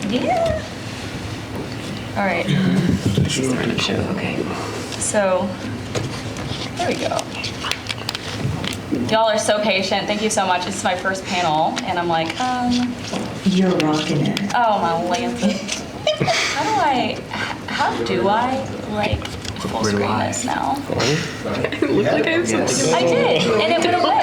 Yeah. All right. Show. Okay. So, there we go. Y'all are so patient. Thank you so much. This is my first panel, and I'm like, You're rocking it. oh my Lanta. How do I, like, full screen this now? It looked like I have something. I did, and it went away.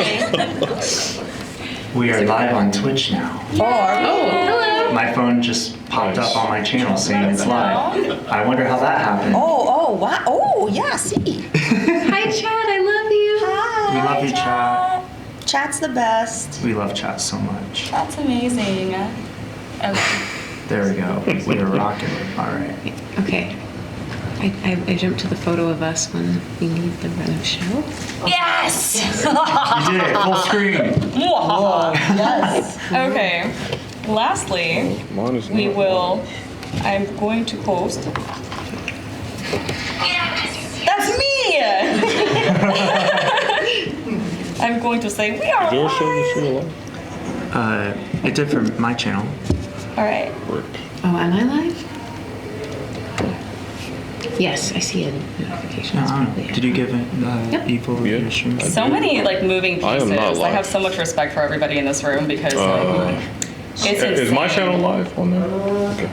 We are live on Twitch now. Hello. My phone just popped up on my channel saying it's live. I wonder how that happened. Oh, wow. Oh, yeah, see. Hi, Chad. I love you. Hi. We love you, chat. Chat's the best. We love chat so much. That's amazing. Okay. There we go. We are rocking it. All right. Okay. I jumped to the photo of us when we leave the run show. Yes! You did it. Full screen. Yes. Okay. Lastly, I'm going to post. That's me! I'm going to say, we are live! It did for my channel. All right. Oh, am I live? Yes, I see a notification. That's probably it. Did you give it Evil your stream? So many like moving pieces. I am not live. I have so much respect for everybody in this room because it's Is my insane. channel live on there? Okay.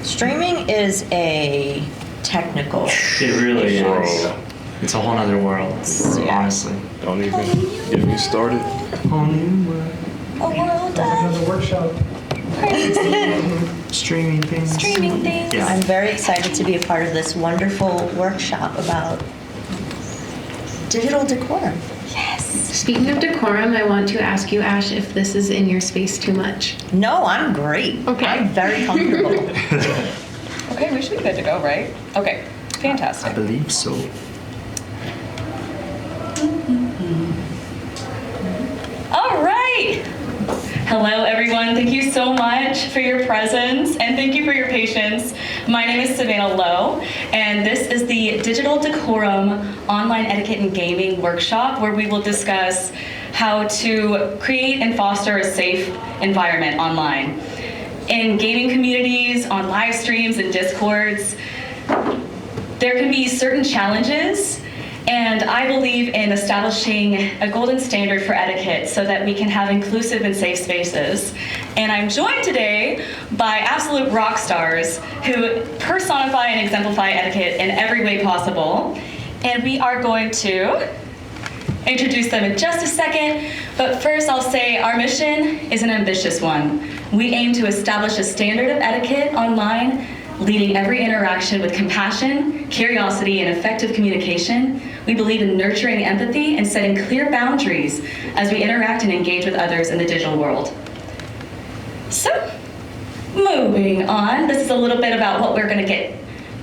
Streaming is a technical. It really is. Bro. It's a whole nother world, honestly. Don't even get me started. Whole new world. A world of Workshop. Streaming things. streaming things. Yeah. I'm very excited to be a part of this wonderful workshop about digital decorum. Yes. Speaking of decorum, I want to ask you, Ash, if this is in your space too much. No, I'm great. Okay. I'm very comfortable. Okay, we should be good to go, right? Okay, I fantastic. believe so. All right. Hello, everyone. Thank you so much for your presence and thank you for your patience. My name is savannahlow, and this is the Digital Decorum Online Etiquette and Gaming Workshop, where we will discuss how to create and foster a safe environment online. In gaming communities, on live streams and discords, there can be certain challenges, and I believe in establishing a golden standard for etiquette so that we can have inclusive and safe spaces. And I'm joined today by absolute rock stars who personify and exemplify etiquette in every way possible. And we are going to introduce them in just a second, but first I'll say our mission is an ambitious one. We aim to establish a standard of etiquette online, leading every interaction with compassion, curiosity, and effective communication. We believe in nurturing empathy and setting clear boundaries as we interact and engage with others in the digital world. So, moving on, this is a little bit about what we're gonna get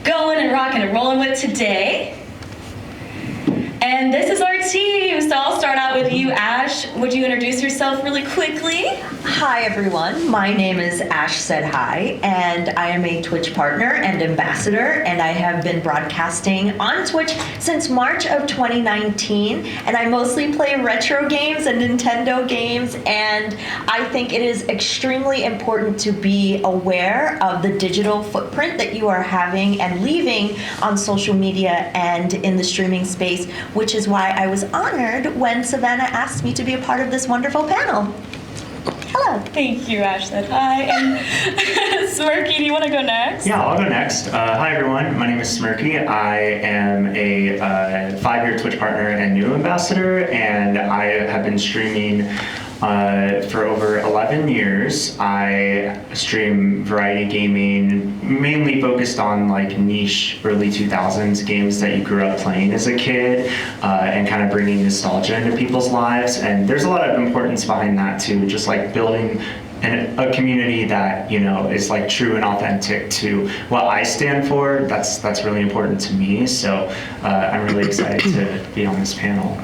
going and rocking and rolling with today. And this is our team, so I'll start out with you, Ash. Would you introduce yourself really quickly? Hi, everyone. My name is Ash Said Hi, and I am a Twitch partner and ambassador, and I have been broadcasting on Twitch since March of 2019, and I mostly play retro games and Nintendo games, and I think it is extremely important to be aware of the digital footprint that you are having and leaving on social media and in the streaming space, which is why I was honored when Savannah asked me to be a part of this wonderful panel. Hello. Thank you, Ash said hi. And Smirky, do you want to go next? Yeah, I'll go next. Hi, everyone. My name is Smirky. I am a 5-year Twitch partner and new ambassador, and I have been streaming for over 11 years. I stream variety gaming, mainly focused on like niche early 2000s games that you grew up playing as a kid, and kind of bringing nostalgia into people's lives. And there's a lot of importance behind that too, just like building a community that, you know, is like true and authentic to what I stand for. That's really important to me. So I'm really excited to be on this panel.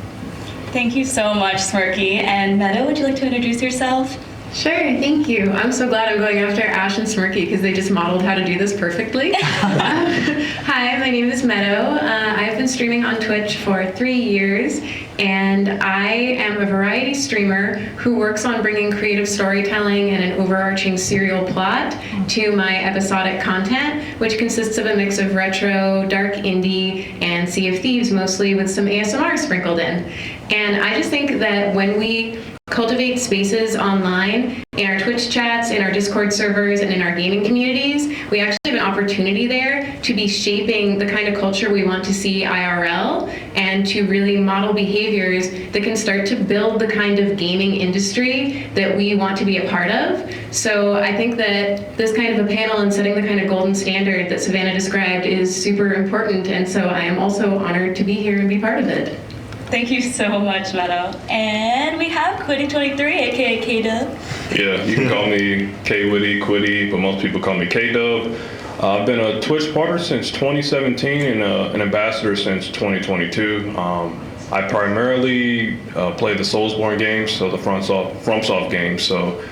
Thank you so much, Smirky. And Meadow, would you like to introduce yourself? Sure, thank you. I'm so glad I'm going after Ash and Smirky because they just modeled how to do this perfectly. Hi, my name is Meadow. I've been streaming on Twitch for 3 years, and I am a variety streamer who works on bringing creative storytelling and an overarching serial plot to my episodic content, which consists of a mix of retro, dark indie, and Sea of Thieves, mostly with some ASMR sprinkled in. And I just think that when we cultivate spaces online, in our Twitch chats, in our Discord servers, and in our gaming communities, we actually have an opportunity there to be shaping the kind of culture we want to see IRL and to really model behaviors that can start to build the kind of gaming industry that we want to be a part of. So I think that this kind of a panel and setting the kind of golden standard that Savannah described is super important, and so I am also honored to be here and be part of it. Thank you so much, Meadow. And we have kwitty23, aka K-Dub. Yeah, you can call me Kwitty, Kwitty, but most people call me K-Dub. I've been a Twitch partner since 2017 and an ambassador since 2022. I primarily play the Soulsborne games, so the FromSoft games. So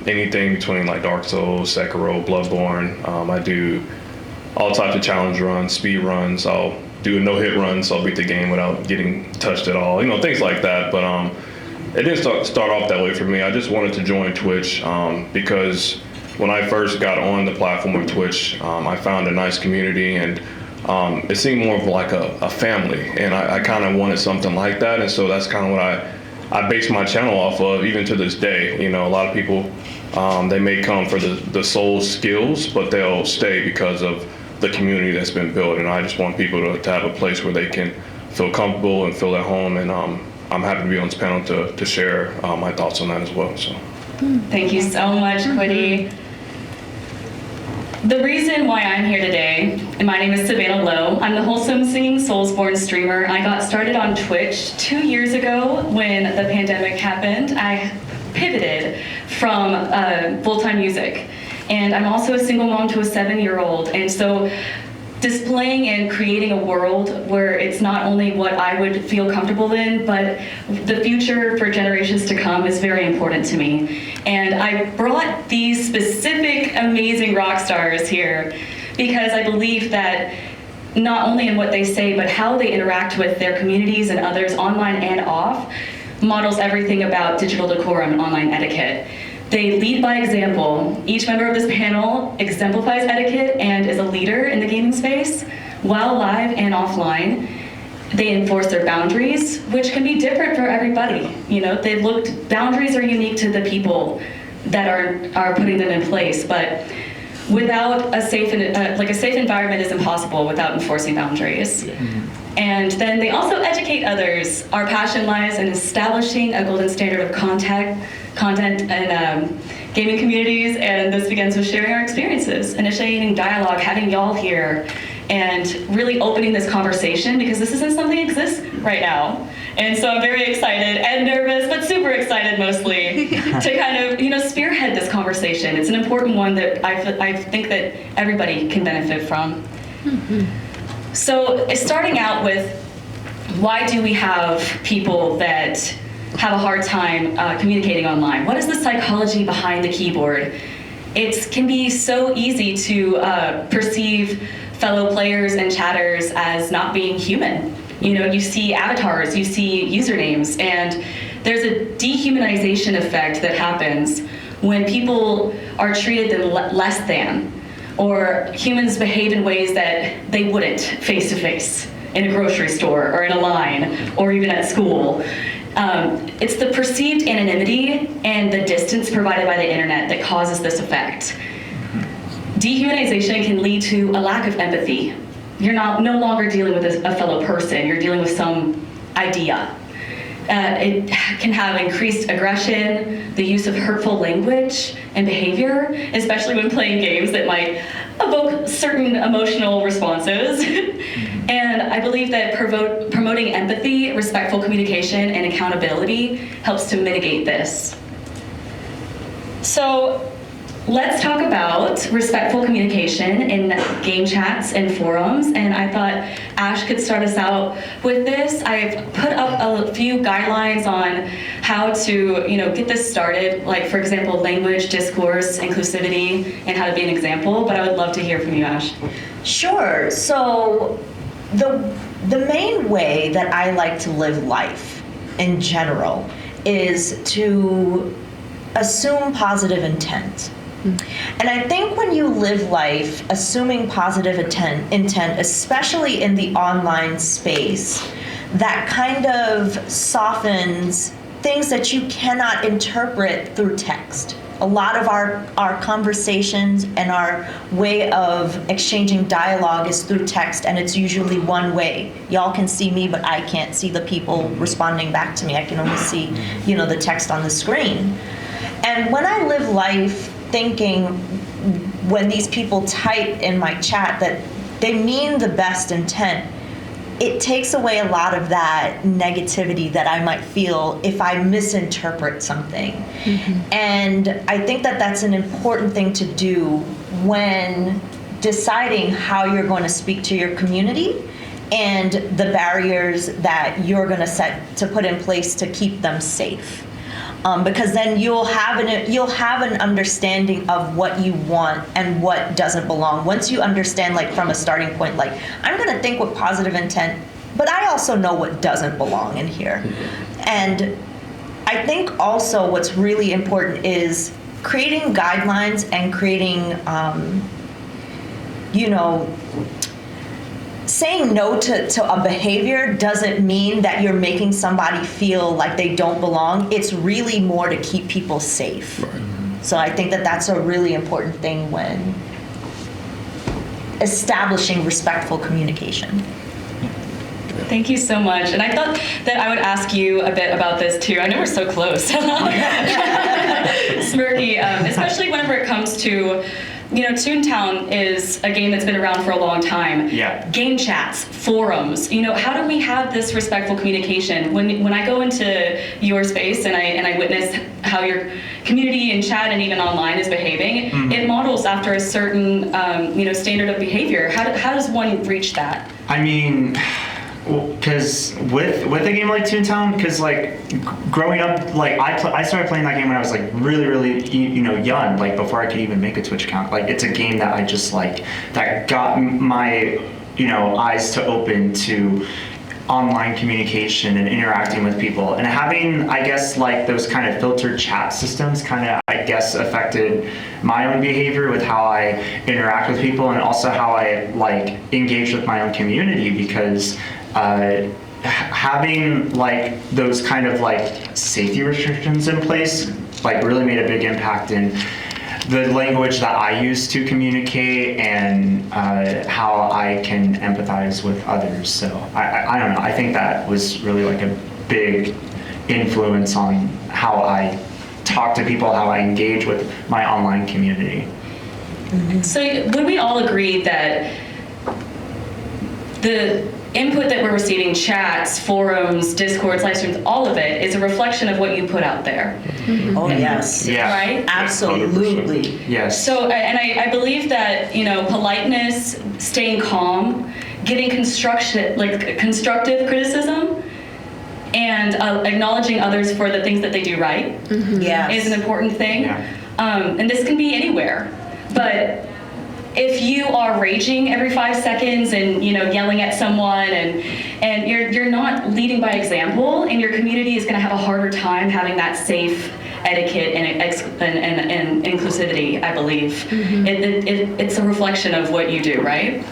anything between like Dark Souls, Sekiro, Bloodborne. I do all types of challenge runs, speed runs. I'll do a no-hit run, so I'll beat the game without getting touched at all. You know, things like that. But it didn't start off that way for me. I just wanted to join Twitch because when I first got on the platform of Twitch, I found a nice community, and it seemed more of like a family, and I kind of wanted something like that, and so that's kind of what I based my channel off of, even to this day. You know, a lot of people, they may come for the soul skills, but they'll stay because of the community that's been built, and I just want people to have a place where they can feel comfortable and feel at home, and I'm happy to be on this panel to share my thoughts on that as well. So, Thank you so much, Kwitty. The reason why I'm here today, and my name is Savannahlow. I'm the wholesome singing Soulsborne streamer. I got started on Twitch 2 years ago when the pandemic happened. I pivoted from full-time music. And I'm also a single mom to a 7-year-old. And so displaying and creating a world where it's not only what I would feel comfortable in, but the future for generations to come is very important to me. And I brought these specific amazing rock stars here because I believe that not only in what they say, but how they interact with their communities and others online and off models everything about digital decorum and online etiquette. They lead by example. Each member of this panel exemplifies etiquette and is a leader in the gaming space, while live and offline. They enforce their boundaries, which can be different for everybody. You know, boundaries are unique to the people that are putting them in place, but without a safe environment is impossible without enforcing boundaries. And then they also educate others. Our passion lies in establishing a golden standard of content and gaming communities, and this begins with sharing our experiences, initiating dialogue, having y'all here, and really opening this conversation because this isn't something that exists right now. And so I'm very excited and nervous, but super excited mostly to kind of, spearhead this conversation. It's an important one that I think that everybody can benefit from. So starting out with, why do we have people that have a hard time communicating online? What is the psychology behind the keyboard? It can be so easy to perceive fellow players and chatters as not being human. You see avatars, you see usernames, and there's a dehumanization effect that happens when people are treated less than, or humans behave in ways that they wouldn't face-to-face in a grocery store or in a line or even at school. It's the perceived anonymity and the distance provided by the internet that causes this effect. Dehumanization can lead to a lack of empathy. You're no longer dealing with a fellow person, you're dealing with some idea. It can have increased aggression, the use of hurtful language and behavior, especially when playing games that might evoke certain emotional responses. And I believe that promoting empathy, respectful communication, and accountability helps to mitigate this. So let's talk about respectful communication in game chats and forums. And I thought Ash could start us out with this. I've put up a few guidelines on how to, get this started. Like, for example, language, discourse, inclusivity, and how to be an example. But I would love to hear from you, Ash. Sure. So the main way that I like to live life in general is to assume positive intent. And I think when you live life assuming positive intent, especially in the online space, that kind of softens things that you cannot interpret through text. A lot of our conversations and our way of exchanging dialogue is through text, and it's usually one way. Y'all can see me, but I can't see the people responding back to me. I can only see, the text on the screen. And when I live life thinking, when these people type in my chat that they mean the best intent, it takes away a lot of that negativity that I might feel if I misinterpret something. Mm-hmm. And I think that that's an important thing to do when deciding how you're going to speak to your community and the barriers that you're going to put in place to keep them safe. Because then you'll have an understanding of what you want and what doesn't belong. Once you understand, like, from a starting point, like, I'm going to think with positive intent, but I also know what doesn't belong in here. And I think also what's really important is creating guidelines and creating, saying no to a behavior doesn't mean that you're making somebody feel like they don't belong. It's really more to keep people safe. Right. So I think that that's a really important thing when establishing respectful communication. Thank you so much. And I thought that I would ask you a bit about this too. I know we're so close. Smirky, especially whenever it comes to, Toontown is a game that's been around for a long time. Yeah. Game chats, forums. How do we have this respectful communication? When I go into your space and I witness how your community in chat and even online is behaving, mm-hmm. It models after a certain, standard of behavior. How does one reach that? I mean, because with a game like Toontown, because like growing up, like I started playing that game when I was like really young, like before I could even make a Twitch account. Like it's a game that I just like that got my eyes to open to online communication and interacting with people, and having, I guess, like those kind of filtered chat systems kind of, I guess, affected my own behavior with how I interact with people, and also how I like engage with my own community, because having like those kind of like safety restrictions in place like really made a big impact in the language that I use to communicate and how I can empathize with others. So I don't know, I think that was really like a big influence on how I talk to people, how I engage with my online community. Mm-hmm. So would we all agree that the input that we're receiving, chats, forums, discords, live streams, all of it is a reflection of what you put out there? Mm-hmm. Oh, yes. Yeah. Right? Absolutely. 100%. Yes. So, and I believe that, politeness, staying calm, giving constructive criticism, and acknowledging others for the things that they do right, mm-hmm. Yes. is an important thing. Yeah. And this can be anywhere, but if you are raging every 5 seconds and yelling at someone and you're not leading by example, and your community is going to have a harder time having that safe etiquette and inclusivity, I believe. Mm-hmm. It's a reflection of what you do, right?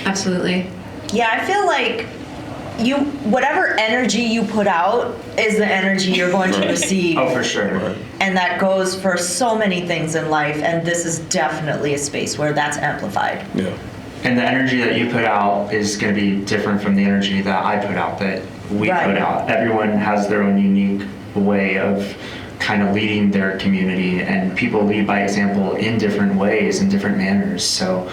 Absolutely. Yeah, I feel like whatever energy you put out is the energy you're going to receive. Oh, for sure. Right. And that goes for so many things in life, and this is definitely a space where that's amplified. Yeah. And the energy that you put out is going to be different from the energy that I put out, that we Right. put out. Everyone has their own unique way of kind of leading their community, and people lead by example in different ways, in different manners. So,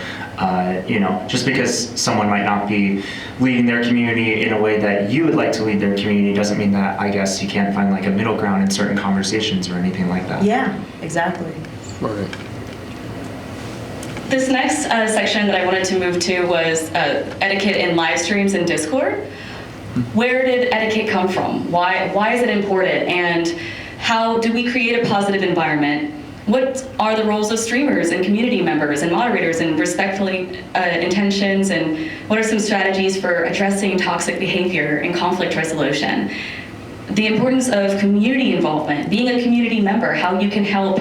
just because someone might not be leading their community in a way that you would like to lead their community doesn't mean that, I guess, you can't find like a middle ground in certain conversations or anything like that. Yeah, exactly. Right. this next section that I wanted to move to was etiquette in live streams and Discord. Where did etiquette come from? Why is it important? And how do we create a positive environment? What are the roles of streamers and community members and moderators and respectfully intentions, and what are some strategies for addressing toxic behavior and conflict resolution? The importance of community involvement, being a community member, how you can help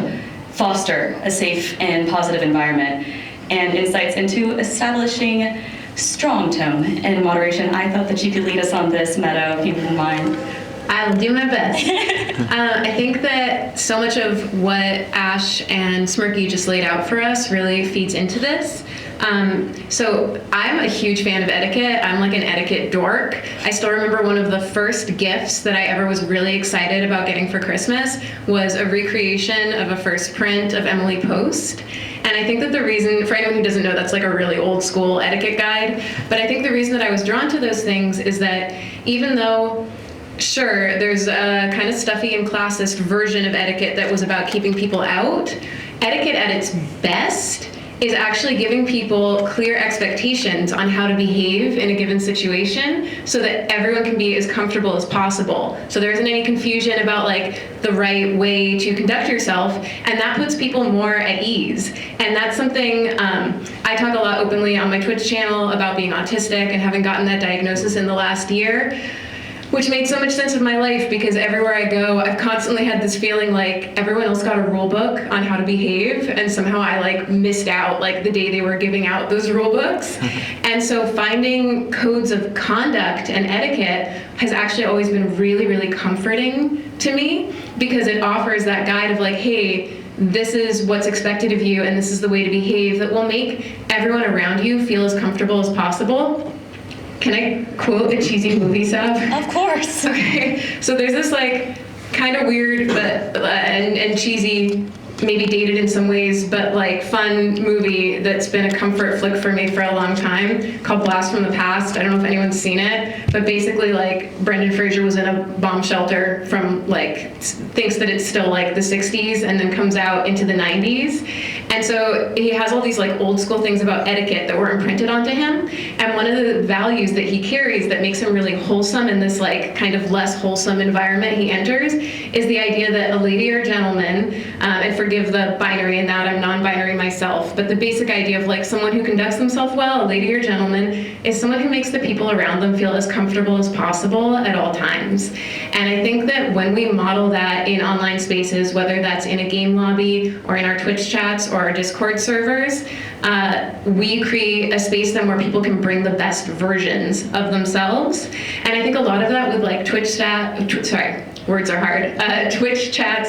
foster a safe and positive environment, and insights into establishing strong tone and moderation. I thought that you could lead us on this, Meadow, if you wouldn't mind. I'll do my best. I think that so much of what Ash and Smirky just laid out for us really feeds into this. So I'm a huge fan of etiquette. I'm like an etiquette dork. I still remember one of the first gifts that I ever was really excited about getting for Christmas was a recreation of a first print of Emily Post. And I think that the reason, for anyone who doesn't know, that's like a really old school etiquette guide. But I think the reason that I was drawn to those things is that even though sure, there's a kind of stuffy and classist version of etiquette that was about keeping people out, etiquette at its best is actually giving people clear expectations on how to behave in a given situation so that everyone can be as comfortable as possible. So there isn't any confusion about like the right way to conduct yourself, and that puts people more at ease. And that's something I talk a lot openly on my Twitch channel about being autistic and having gotten that diagnosis in the last year, which made so much sense of my life because everywhere I go, I've constantly had this feeling like everyone else got a rule book on how to behave, and somehow I like missed out like the day they were giving out those rule books. And so finding codes of conduct and etiquette has actually always been really, really comforting to me because it offers that guide of like, hey, this is what's expected of you and this is the way to behave that will make everyone around you feel as comfortable as possible. Can I quote a cheesy movie, Sav? Of course. Okay, so there's this like kind of weird but and cheesy, maybe dated in some ways, but like fun movie that's been a comfort flick for me for a long time called Blast from the Past. I don't know if anyone's seen it, but basically like Brendan Fraser was in a bomb shelter from like thinks that it's still like the 60s and then comes out into the 90s. And so he has all these like old school things about etiquette that were imprinted onto him. And one of the values that he carries that makes him really wholesome in this like kind of less wholesome environment he enters is the idea that a lady or gentleman, and forgive the binary in that, I'm non-binary myself, but the basic idea of like someone who conducts themselves well, a lady or gentleman, is someone who makes the people around them feel as comfortable as possible at all times. And I think that when we model that in online spaces, whether that's in a game lobby or in our Twitch chats or our Discord servers, we create a space then where people can bring the best versions of themselves. And I think a lot of that with like Twitch chats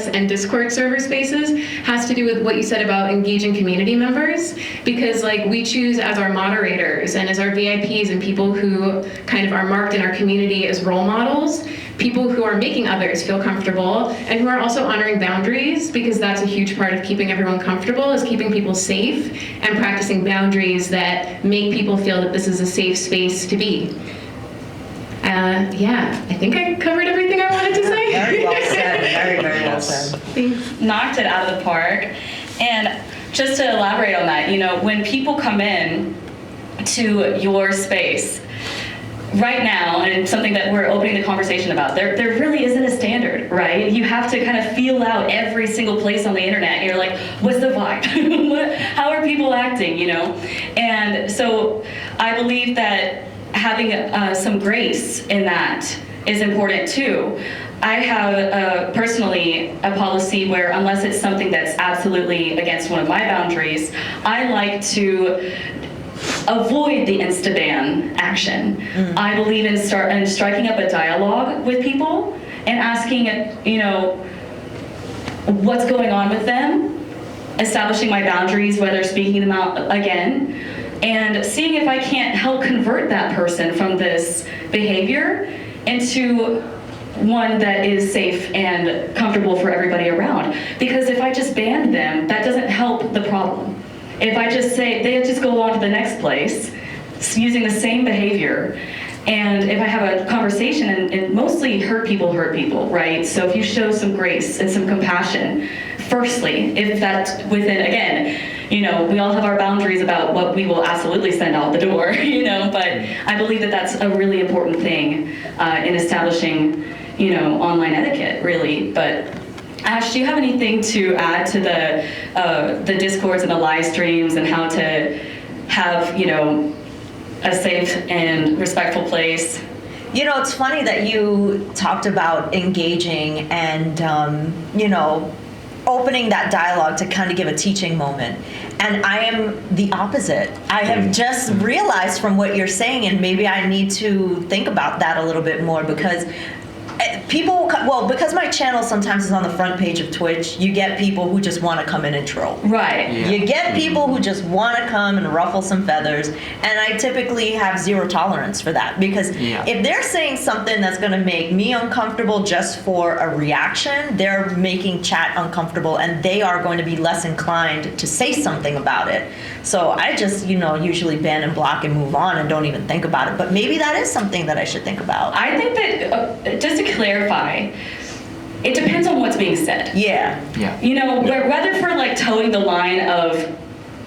and Discord server spaces has to do with what you said about engaging community members, because like we choose as our moderators and as our VIPs and people who kind of are marked in our community as role models, people who are making others feel comfortable and who are also honoring boundaries, because that's a huge part of keeping everyone comfortable, is keeping people safe and practicing boundaries that make people feel that this is a safe space to be. Yeah, I think I covered everything I wanted to say. Very well said. Very, very well said. Thanks. Knocked it out of the park. And just to elaborate on that, you know, when people come in to your space right now, and something that we're opening the conversation about, there really isn't a standard, right? You have to kind of feel out every single place on the internet. And you're like, what's the vibe? How are people acting, you know? And so I believe that having some grace in that is important too. I have personally a policy where unless it's something that's absolutely against one of my boundaries, I like to avoid the insta-ban action. I believe in striking up a dialogue with people and asking, you know, what's going on with them, establishing my boundaries, whether speaking them out again, and seeing if I can't help convert that person from this behavior into one that is safe and comfortable for everybody around. Because if I just ban them, that doesn't help the problem. If I just say, they just go on to the next place using the same behavior, and if I have a conversation, and mostly hurt people, right? So if you show some grace and some compassion, firstly, if that's within, again, you know, we all have our boundaries about what we will absolutely send out the door, you know, but I believe that that's a really important thing in establishing, you know, online etiquette, really. But Ash, do you have anything to add to the Discords and the live streams and how to have, you know, a safe and respectful place? You know, it's funny that you talked about engaging and, you know, opening that dialogue to kind of give a teaching moment. And I am the opposite. I have just realized from what you're saying, and maybe I need to think about that a little bit more, because because my channel sometimes is on the front page of Twitch, you get people who just want to come in and troll. Right. Yeah. You get people who just want to come and ruffle some feathers, and I typically have zero tolerance for that, because if they're saying something that's going to make me uncomfortable just for a reaction, they're making chat uncomfortable, and they are going to be less inclined to say something about it. So I just, you know, usually ban and block and move on and don't even think about it. But maybe that is something that I should think about. I think that, just to clarify, it depends on what's being said. Yeah. You know, whether for like towing the line of,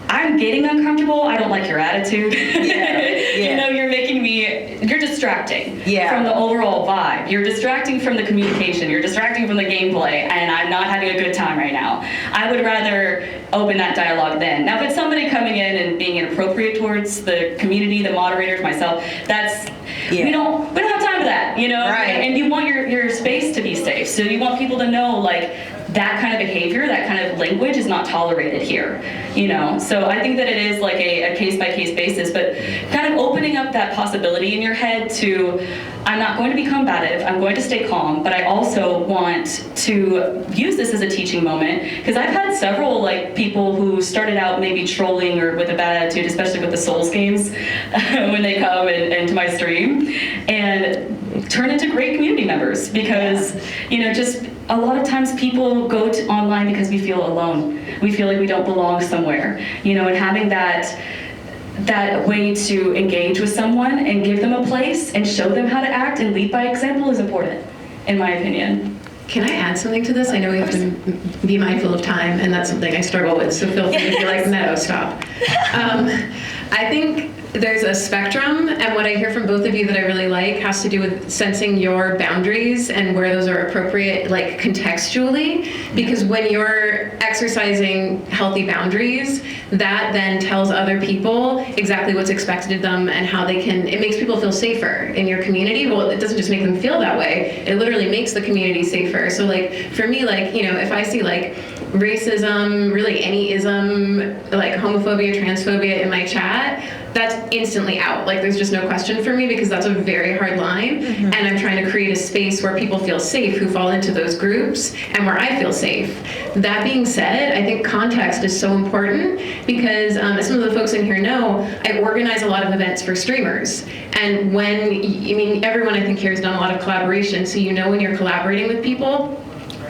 I'm getting uncomfortable, I don't like your attitude. You know, you're making me, you're distracting from the overall vibe. You're distracting from the communication. You're distracting from the gameplay, and I'm not having a good time right now. I would rather open that dialogue then. Now, if it's somebody coming in and being inappropriate towards the community, the moderators, myself, that's, we don't have time for that, you know? Right. And you want your space to be safe. So you want people to know, like, that kind of behavior, that kind of language is not tolerated here, you know? So I think that it is like a case-by-case basis, but kind of opening up that possibility in your head to, I'm not going to be combative, I'm going to stay calm, but I also want to use this as a teaching moment, because I've had several like people who started out maybe trolling or with a bad attitude, especially with the Souls games, when they come into my stream, and turn into great community members, because, you know, just a lot of times people go to online because we feel alone. We feel like we don't belong somewhere, you know, and having that way to engage with someone and give them a place and show them how to act and lead by example is important, in my opinion. Can I add something to this? I know we have to be mindful of time, and that's something I struggle with, so feel free to be like, Meadow, stop. I think there's a spectrum, and what I hear from both of you that I really like has to do with sensing your boundaries and where those are appropriate, like contextually, because when you're exercising healthy boundaries, that then tells other people exactly what's expected of them and how they can, it makes people feel safer in your community. Well, it doesn't just make them feel that way, it literally makes the community safer. So like, for me, like, you know, if I see like racism, really any ism, like homophobia, transphobia in my chat, that's instantly out. Like, there's just no question for me, because that's a very hard line. And I'm trying to create a space where people feel safe who fall into those groups and where I feel safe. That being said, I think context is so important, because as some of the folks in here know, I organize a lot of events for streamers. And when, I mean, everyone I think here has done a lot of collaboration, so you know when you're collaborating with people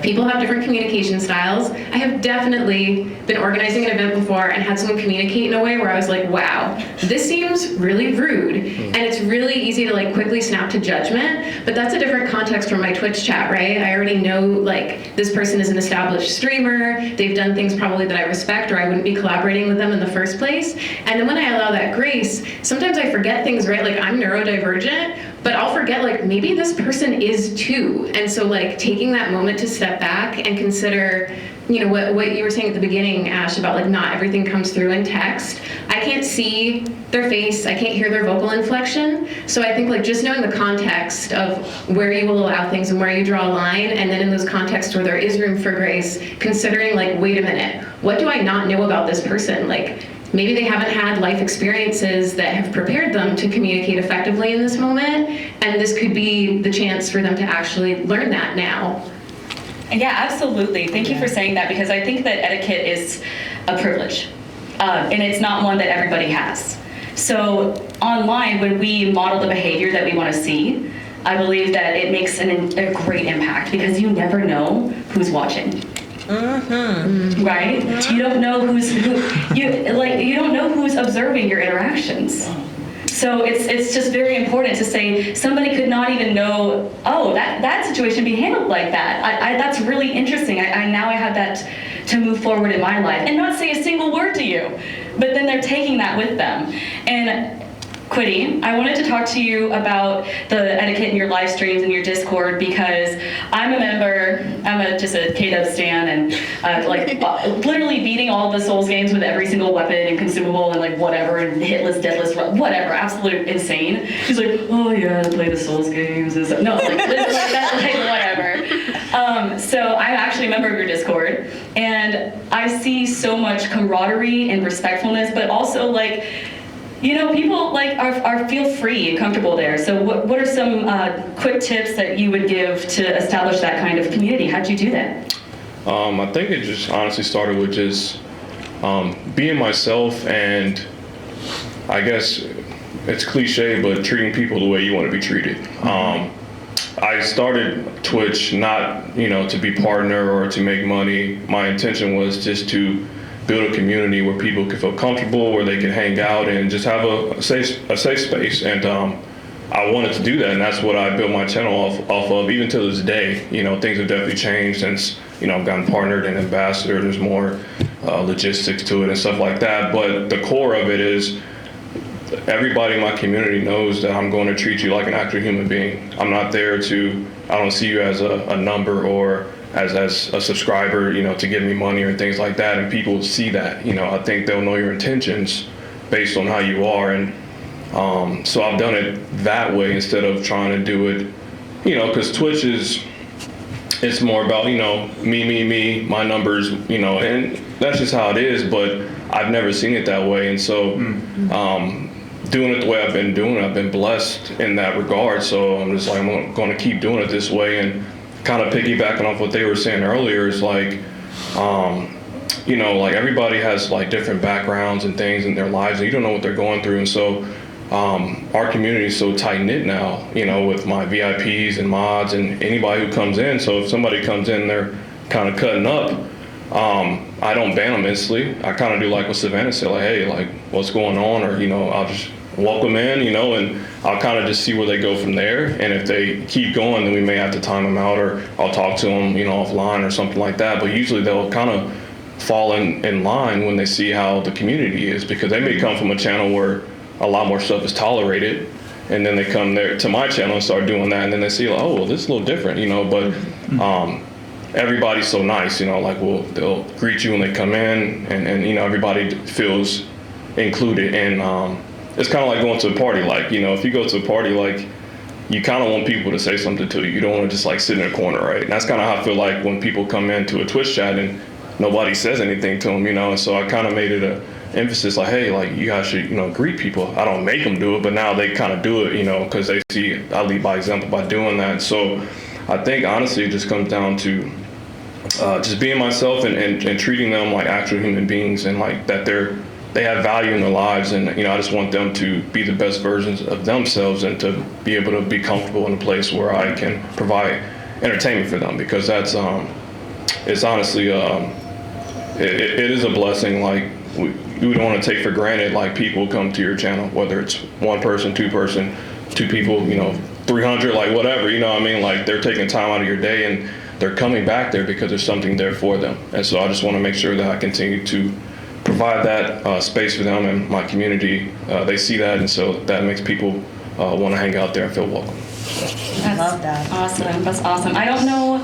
have different communication styles. I have definitely been organizing an event before and had someone communicate in a way where I was like, wow, this seems really rude. And it's really easy to like quickly snap to judgment, but that's a different context from my Twitch chat, right? I already know like this person is an established streamer, they've done things probably that I respect, or I wouldn't be collaborating with them in the first place. And then when I allow that grace, sometimes I forget things, right? Like, I'm neurodivergent, but I'll forget like maybe this person is too. And so like taking that moment to step back and consider, you know, what you were saying at the beginning, Ash, about like not everything comes through in text. I can't see their face, I can't hear their vocal inflection. So I think like just knowing the context of where you will allow things and where you draw a line, and then in those contexts where there is room for grace, considering like, wait a minute, what do I not know about this person? Like, maybe they haven't had life experiences that have prepared them to communicate effectively in this moment, and this could be the chance for them to actually learn that now. Yeah, absolutely. Thank you for saying that, because I think that etiquette is a privilege, and it's not one that everybody has. So online, when we model the behavior that we want to see, I believe that it makes a great impact, because you never know who's watching. Right? You don't know you don't know who's observing your interactions. So it's just very important to say somebody could not even know, oh, that situation be handled like that. That's really interesting. Now I have that to move forward in my life and not say a single word to you. But then they're taking that with them. And Kwitty, I wanted to talk to you about the etiquette in your live streams and your Discord because I'm a member, just a K-Dub stan, and literally beating all the Souls games with every single weapon and consumable and like whatever, and hitless, deadless, whatever, absolute insane. She's like, oh yeah, play the Souls games. No, like that, like whatever. So I'm actually a member of your Discord, and I see so much camaraderie and respectfulness, but also like, you know, people like are feel free and comfortable there. So what are some quick tips that you would give to establish that kind of community? How'd you do that? I think it just honestly started with just being myself, and I guess it's cliche, but treating people the way you want to be treated. I started Twitch not, to be partner or to make money. My intention was just to build a community where people can feel comfortable, where they can hang out and just have a safe space. And I wanted to do that, and that's what I built my channel off of, even to this day. Things have definitely changed since, I've gotten partnered and ambassador. There's more logistics to it and stuff like that. But the core of it is everybody in my community knows that I'm going to treat you like an actual human being. I'm not there I don't see you as a number or as a subscriber, to give me money or things like that. And people see that, I think they'll know your intentions based on how you are. And so I've done it that way instead of trying to do it, because Twitch it's more about, me, my numbers, and that's just how it is. But I've never seen it that way. And so doing it the way I've been doing it, I've been blessed in that regard. So I'm just like, I'm going to keep doing it this way. And kind of piggybacking off what they were saying earlier is like, like everybody has like different backgrounds and things in their lives, and you don't know what they're going through. And so our community is so tight knit now, with my VIPs and mods and anybody who comes in. So if somebody comes in, they're kind of cutting up, I don't ban them instantly. I kind of do like what Savannah said, like, hey, like what's going on? Or, I'll just welcome in, and I'll kind of just see where they go from there. And if they keep going, then we may have to time them out, or I'll talk to them, offline or something like that. But usually they'll kind of fall in line when they see how the community is, because they may come from a channel where a lot more stuff is tolerated, and then they come there to my channel and start doing that, and then they see like, oh, well, this is a little different, but everybody's so nice, like they'll greet you when they come in, and everybody feels included. And it's kind of like going to a party. Like, if you go to a party, like, you kind of want people to say something to you. You don't want to just like sit in a corner, right? And that's kind of how I feel like when people come into a Twitch chat and nobody says anything to them, And so I kind of made it a emphasis, like, hey, like, you guys should, greet people. I don't make them do it, but now they kind of do it, because they see I lead by example by doing that. So I think honestly it just comes down to just being myself and treating them like actual human beings, and like that they have value in their lives. And I just want them to be the best versions of themselves, and to be able to be comfortable in a place where I can provide entertainment for them, because that's it's honestly it is a blessing. Like we don't want to take for granted like people come to your channel, whether it's one person, two people, 300, like whatever, like they're taking time out of your day and they're coming back there because there's something there for them. And so I just want to make sure that I continue to provide that space for them, and my community, they see that, and so that makes people want to hang out there and feel welcome. I love that. Awesome. That's awesome. I don't know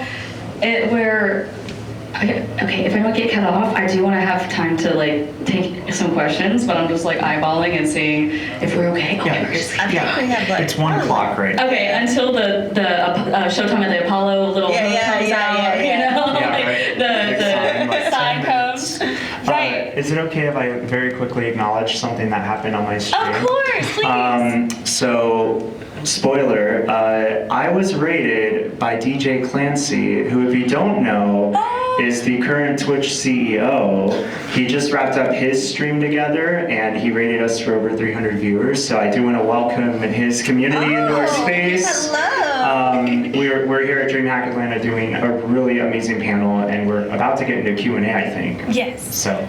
okay, if I don't get cut off, I do want to have time to like take some questions, but I'm just like eyeballing and seeing if we're okay. Okay, we're just, I think we have like It's 1 o'clock, right? okay, until the Showtime at the Apollo little Yeah, hook yeah, comes yeah, out, yeah. Yeah, like right. the Like sign 10 comes. minutes. Right. Is it okay if I very quickly acknowledge something that happened on my stream? Of course, please. So, spoiler, I was rated by DJ Clancy, who, if you don't know, is the current Twitch CEO. He just wrapped up his stream together, and he rated us for over 300 viewers. So I do want to welcome his community into our space. Hello. We're here at DreamHack Atlanta doing a really amazing panel, and we're about to get into Q&A, I think. Yes. So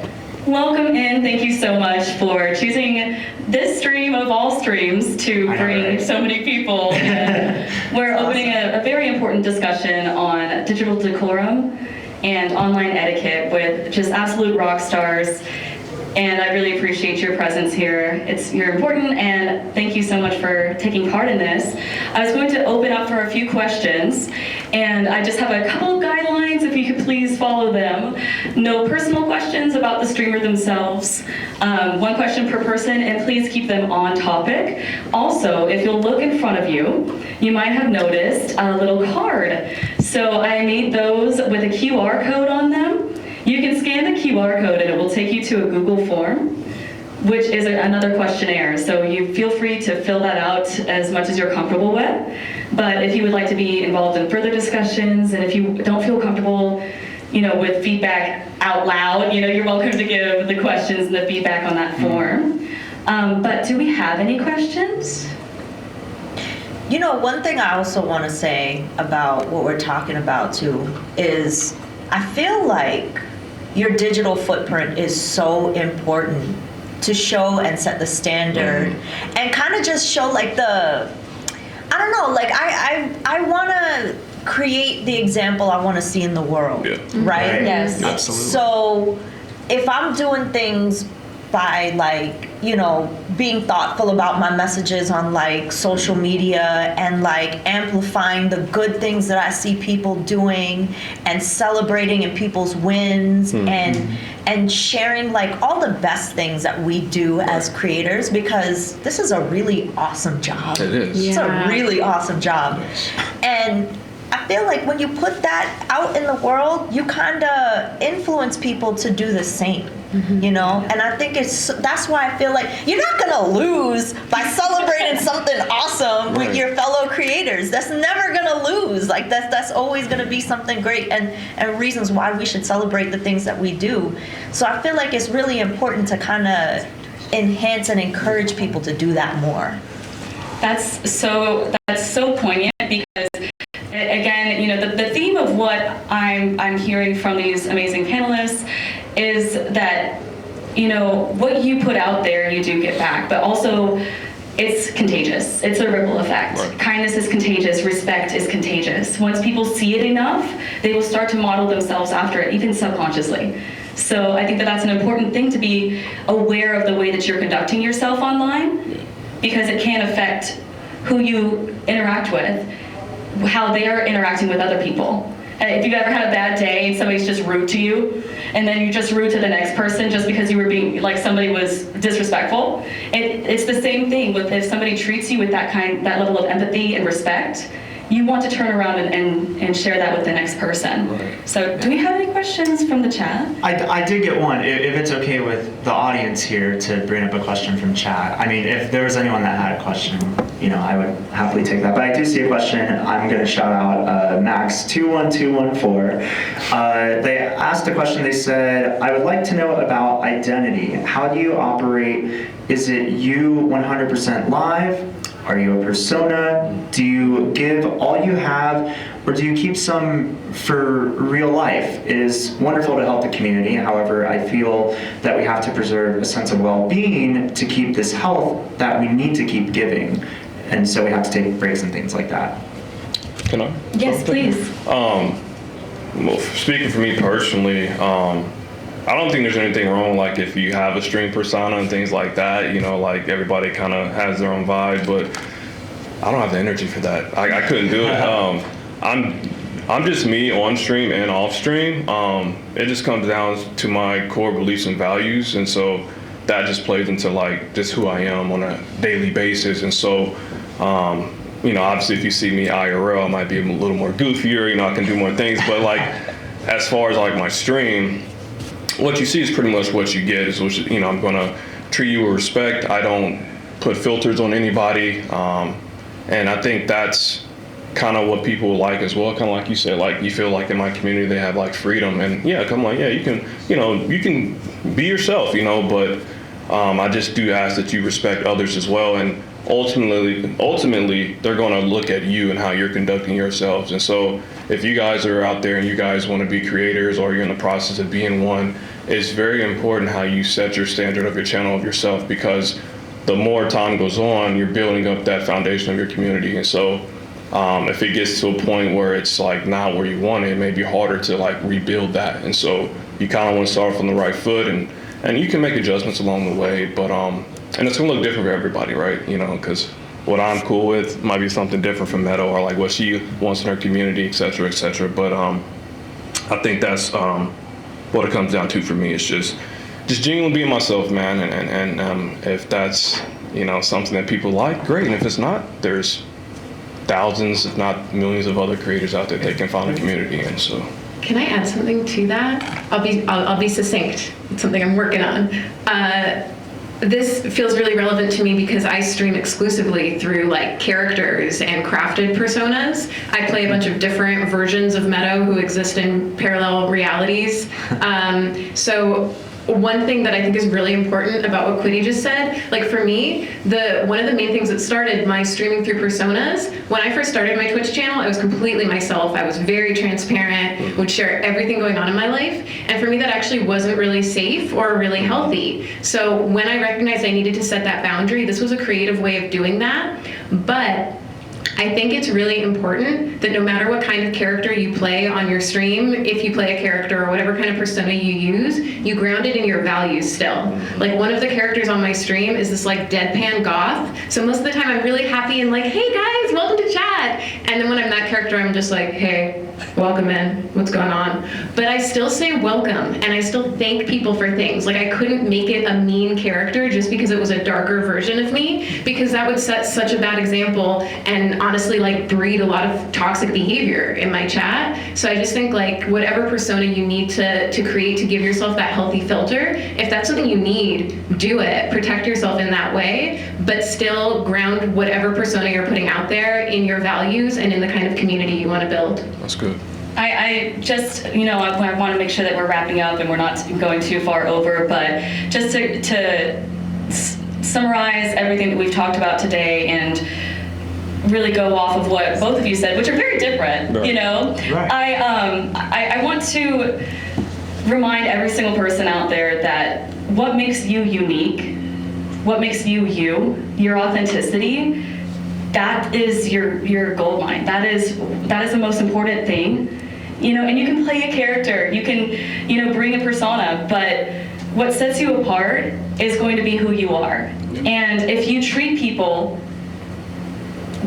Welcome in. Thank you so much for choosing this stream of all streams to I know, bring right? so many people. And we're opening a very important discussion on digital decorum and online etiquette with just absolute rock stars. And I really appreciate your presence here. You're important, and thank you so much for taking part in this. I was going to open up for a few questions, and I just have a couple of guidelines, if you could please follow them. No personal questions about the streamer themselves. One question per person, and please keep them on topic. Also, if you'll look in front of you, you might have noticed a little card. So I made those with a QR code on them. You can scan the QR code and it will take you to a Google form, which is another questionnaire. So you feel free to fill that out as much as you're comfortable with. But if you would like to be involved in further discussions, and if you don't feel comfortable, with feedback out loud, you're welcome to give the questions and the feedback on that form. But do we have any questions? One thing I also want to say about what we're talking about too is I feel like your digital footprint is so important to show and set the standard and kind of just show I want to create the example I want to see in the world, right? Right. Yes. Absolutely. So if I'm doing things by being thoughtful about my messages on social media and amplifying the good things that I see people doing and celebrating in people's wins and sharing all the best things that we do as creators, because this is a really awesome job. It is. It's a really awesome job. And I feel like when you put that out in the world, you kind of influence people to do the same. And I think that's why I feel like you're not gonna lose by celebrating something awesome with your fellow creators. That's never gonna lose. That's always gonna be something great, and reasons why we should celebrate the things that we do. So I feel like it's really important to kind of enhance and encourage people to do that more. That's so poignant, because again, the theme of what I'm hearing from these amazing panelists is that, what you put out there, you do get back, but also it's contagious. It's a ripple effect. Right. Kindness is contagious. Respect is contagious. Once people see it enough, they will start to model themselves after it, even subconsciously. So I think that that's an important thing, to be aware of the way that you're conducting yourself online, because it can affect who you interact with, how they're interacting with other people. If you've ever had a bad day and somebody's just rude to you, and then you just rude to the next person just because you were being somebody was disrespectful, it's the same thing with if somebody treats you with that level of empathy and respect. You want to turn around and share that with the next person. Right. So do we have any questions from the chat? I did get one. If it's okay with the audience here to bring up a question from chat. I mean, if there was anyone that had a question, I would happily take that. But I do see a question. I'm going to shout out Max21214. They asked a question. They said, I would like to know about identity. How do you operate? Is it you 100% live? Are you a persona? Do you give all you have, or do you keep some for real life? It is wonderful to help the community. However, I feel that we have to preserve a sense of well-being to keep this health that we need to keep giving. And so we have to take breaks and things like that. Can I? Yes, please. Well, speaking for me personally, I don't think there's anything wrong, if you have a stream persona and things like that, everybody kind of has their own vibe, but I don't have the energy for that. I couldn't do it. I'm just me on stream and off stream. It just comes down to my core beliefs and values, and so that just plays into just who I am on a daily basis. And so, obviously if you see me IRL, I might be a little more goofier, I can do more things, but as far as my stream, what you see is pretty much what you get. I'm gonna treat you with respect. I don't put filters on anybody, and I think that's kind of what people like as well. Kind of like you said, you feel in my community they have freedom, and you can, you can be yourself, but I just do ask that you respect others as well, and ultimately they're going to look at you and how you're conducting yourselves. And so if you guys are out there and you guys want to be creators, or you're in the process of being one, it's very important how you set your standard of your channel of yourself, because the more time goes on, you're building up that foundation of your community. And so if it gets to a point where it's like not where you want it, it may be harder to like rebuild that. And so you kind of want to start from the right foot, and you can make adjustments along the way, but and it's gonna look different for everybody, right? You know, because what I'm cool with might be something different from Meadow, or like what she wants in her community, et cetera, et cetera. But I think that's what it comes down to for me. It's just genuinely being myself, man. And if that's, you know, something that people like, great. And if it's not, there's thousands, if not millions of other creators out there they can find a community in. So. Can I add something to that? I'll be succinct. It's something I'm working on. This feels really relevant to me because I stream exclusively through like characters and crafted personas. I play a bunch of different versions of Meadow who exist in parallel realities. So one thing that I think is really important about what Kwitty just said, like for me, one of the main things that started my streaming through personas, when I first started my Twitch channel, I was completely myself. I was very transparent, would share everything going on in my life. And for me, that actually wasn't really safe or really healthy. So when I recognized I needed to set that boundary, this was a creative way of doing that. But I think it's really important that no matter what kind of character you play on your stream, if you play a character or whatever kind of persona you use, you ground it in your values still. Like one of the characters on my stream is this like deadpan goth. So most of the time I'm really happy and like, hey guys, welcome to chat. And then when I'm that character, I'm just like, hey, welcome in, what's going on? But I still say welcome, and I still thank people for things. Like I couldn't make it a mean character just because it was a darker version of me, because that would set such a bad example and honestly like breed a lot of toxic behavior in my chat. So I just think like whatever persona you need to create to give yourself that healthy filter, if that's something you need, do it. Protect yourself in that way, but still ground whatever persona you're putting out there in your values and in the kind of community you want to build. That's good. I just, you know, I want to make sure that we're wrapping up and we're not going too far over, but just to summarize everything that we've talked about today and really go off of what both of you said, which are very different, right. You know? Right. I want to remind every single person out there that what makes you unique, what makes you you, your authenticity, that is your gold mine. That is the most important thing. You know, and you can play a character, you can, you know, bring a persona, but what sets you apart is going to be who you are. And if you treat people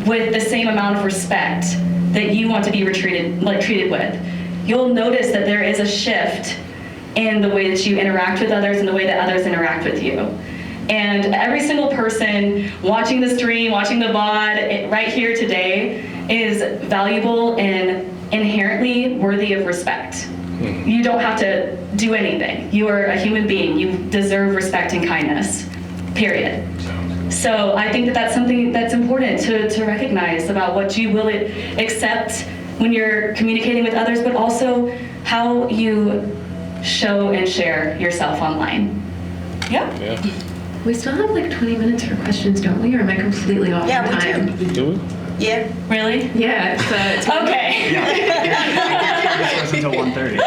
with the same amount of respect that you want to be treated with, you'll notice that there is a shift in the way that you interact with others and the way that others interact with you. And every single person watching the stream, watching the VOD right here today is valuable and inherently worthy of respect. You don't have to do anything. You are a human being. You deserve respect and kindness, period. So I think that that's something that's important to recognize about what you will accept when you're communicating with others, but also how you show and share yourself online. Yeah. We still have like 20 minutes for questions, don't we? Or am I completely off on time? Do we? Yeah. Really? Yeah. It's okay. This until 1:30.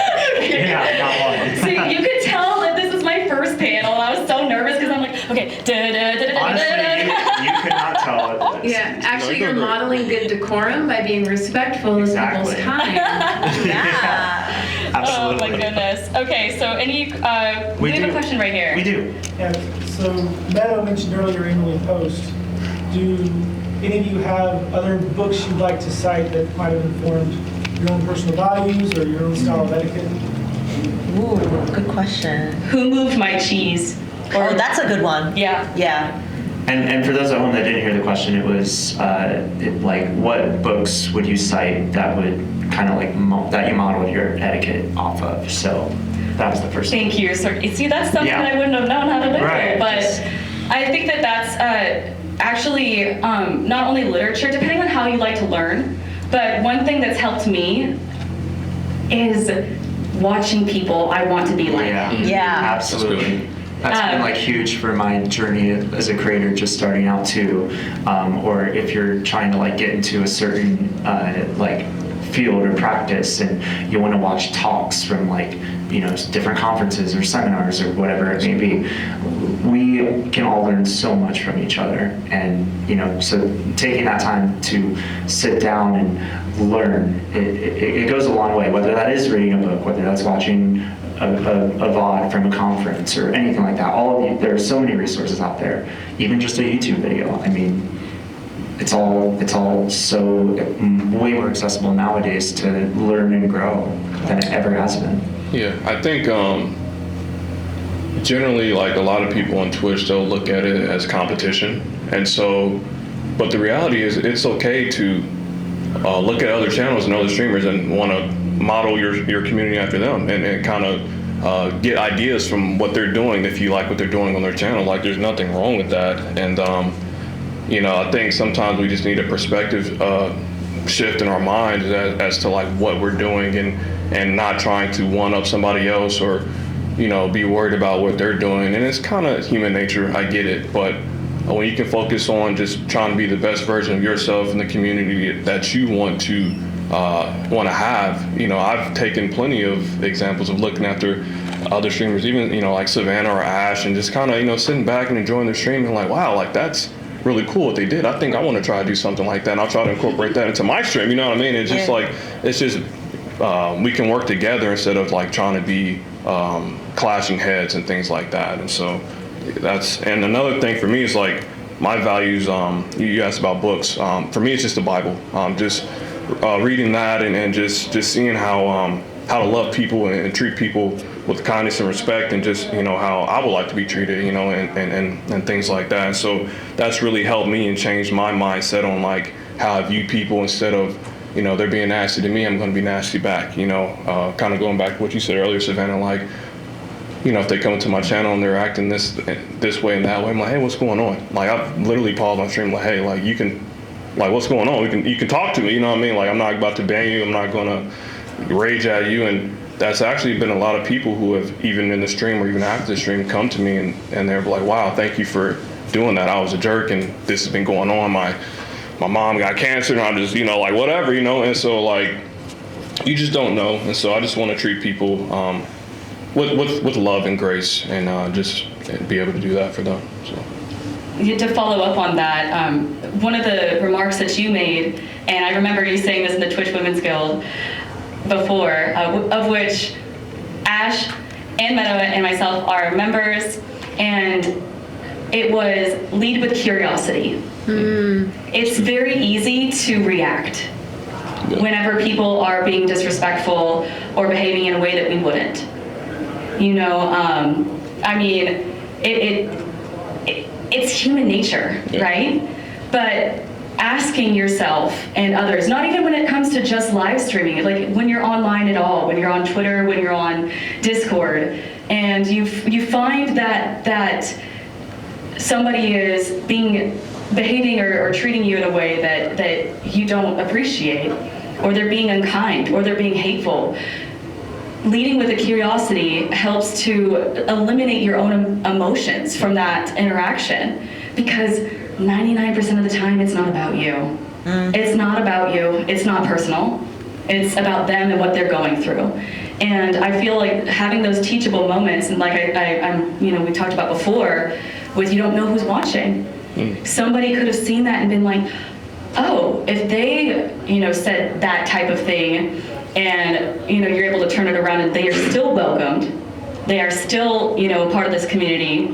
Yeah, not 1. See, you could tell that this is my first panel. I was so nervous because I'm like, okay. Honestly, you could not tell. Yeah, actually, you're modeling good decorum by being respectful of people's time. Yeah. Absolutely. Oh my goodness. Okay, so we have a question right here. We do. Yeah, so Meadow mentioned earlier Emily Post. Do any of you have other books you'd like to cite that might have informed your own personal values or your own style of etiquette? Ooh, good question. Who moved my cheese? Oh, that's a good one. Yeah. Yeah. And for those at home that didn't hear the question, it was like, what books would you cite that would kind of like that you modeled your etiquette off of? So that was the first. Thank you. So see, that's something I wouldn't have known how to do. Right. But I think that that's actually not only literature, depending on how you like to learn. But one thing that's helped me is watching people I want to be like. Yeah. Absolutely. That's been like huge for my journey as a creator, just starting out too. Or if you're trying to like get into a certain like field or practice, and you want to watch talks from like, different conferences or seminars or whatever it may be. We can all learn so much from each other, and so taking that time to sit down and learn, it goes a long way, whether that is reading a book, whether that's watching a VOD from a conference or anything like that. There are so many resources out there, even just a YouTube video. I mean, it's all so way more accessible nowadays to learn and grow than it ever has been. Yeah, I think generally, like a lot of people on Twitch, they'll look at it as competition, and so, but the reality is, it's okay to look at other channels and other streamers and want to model your community after them, and kind of get ideas from what they're doing if you like what they're doing on their channel. Like, there's nothing wrong with that, and I think sometimes we just need a perspective shift in our minds as to like what we're doing, and not trying to one up somebody else or be worried about what they're doing. And it's kind of human nature, I get it, but when you can focus on just trying to be the best version of yourself in the community that you want to have, I've taken plenty of examples of looking after other streamers, even like Savannah or Ash, and just kind of sitting back and enjoying their stream and like, wow, like that's really cool what they did. I think I want to try to do something like that, and I'll try to incorporate that into my stream. You know what I mean? It's just like, it's just we can work together instead of like trying to be clashing heads and things like that. And so and another thing for me is like my values. You asked about books. For me, it's just the Bible. Just reading that and just seeing how to love people and treat people with kindness and respect, and just how I would like to be treated, and things like that. And so that's really helped me and changed my mindset on like how I view people. Instead of they're being nasty to me, I'm going to be nasty back. Kind of going back to what you said earlier, Savannah, like if they come into my channel and they're acting this way and that way, I'm like, hey, what's going on? Like, I've literally paused my stream like, hey, like you can, like, what's going on? You can talk to me, you know what I mean? Like, I'm not about to ban you, I'm not gonna rage at you. And that's actually been a lot of people who have, even in the stream or even after the stream, come to me and they're like, wow, thank you for doing that. I was a jerk and this has been going on. My mom got cancer and I'm just, like whatever, and so like, you just don't know. And so I just want to treat people with love and grace, and just be able to do that for them. So. To follow up on that, one of the remarks that you made, and I remember you saying this in the Twitch Women's Guild before, of which Ash and Meadow and myself are members, and it was lead with curiosity. It's very easy to react whenever people are being disrespectful or behaving in a way that we wouldn't. I mean, it's human nature, right? But asking yourself and others, not even when it comes to just live streaming, like when you're online at all, when you're on Twitter, when you're on Discord, and you find that somebody is behaving or treating you in a way that you don't appreciate, or they're being unkind, or they're being hateful. Leading with a curiosity helps to eliminate your own emotions from that interaction, because 99% of the time it's not about you. It's not about you. It's not personal. It's about them and what they're going through. And I feel like having those teachable moments, and like I'm we talked about before, with you don't know who's watching. Somebody could have seen that and been like, oh, if they said that type of thing, and you're able to turn it around and they are still welcomed, they are still part of this community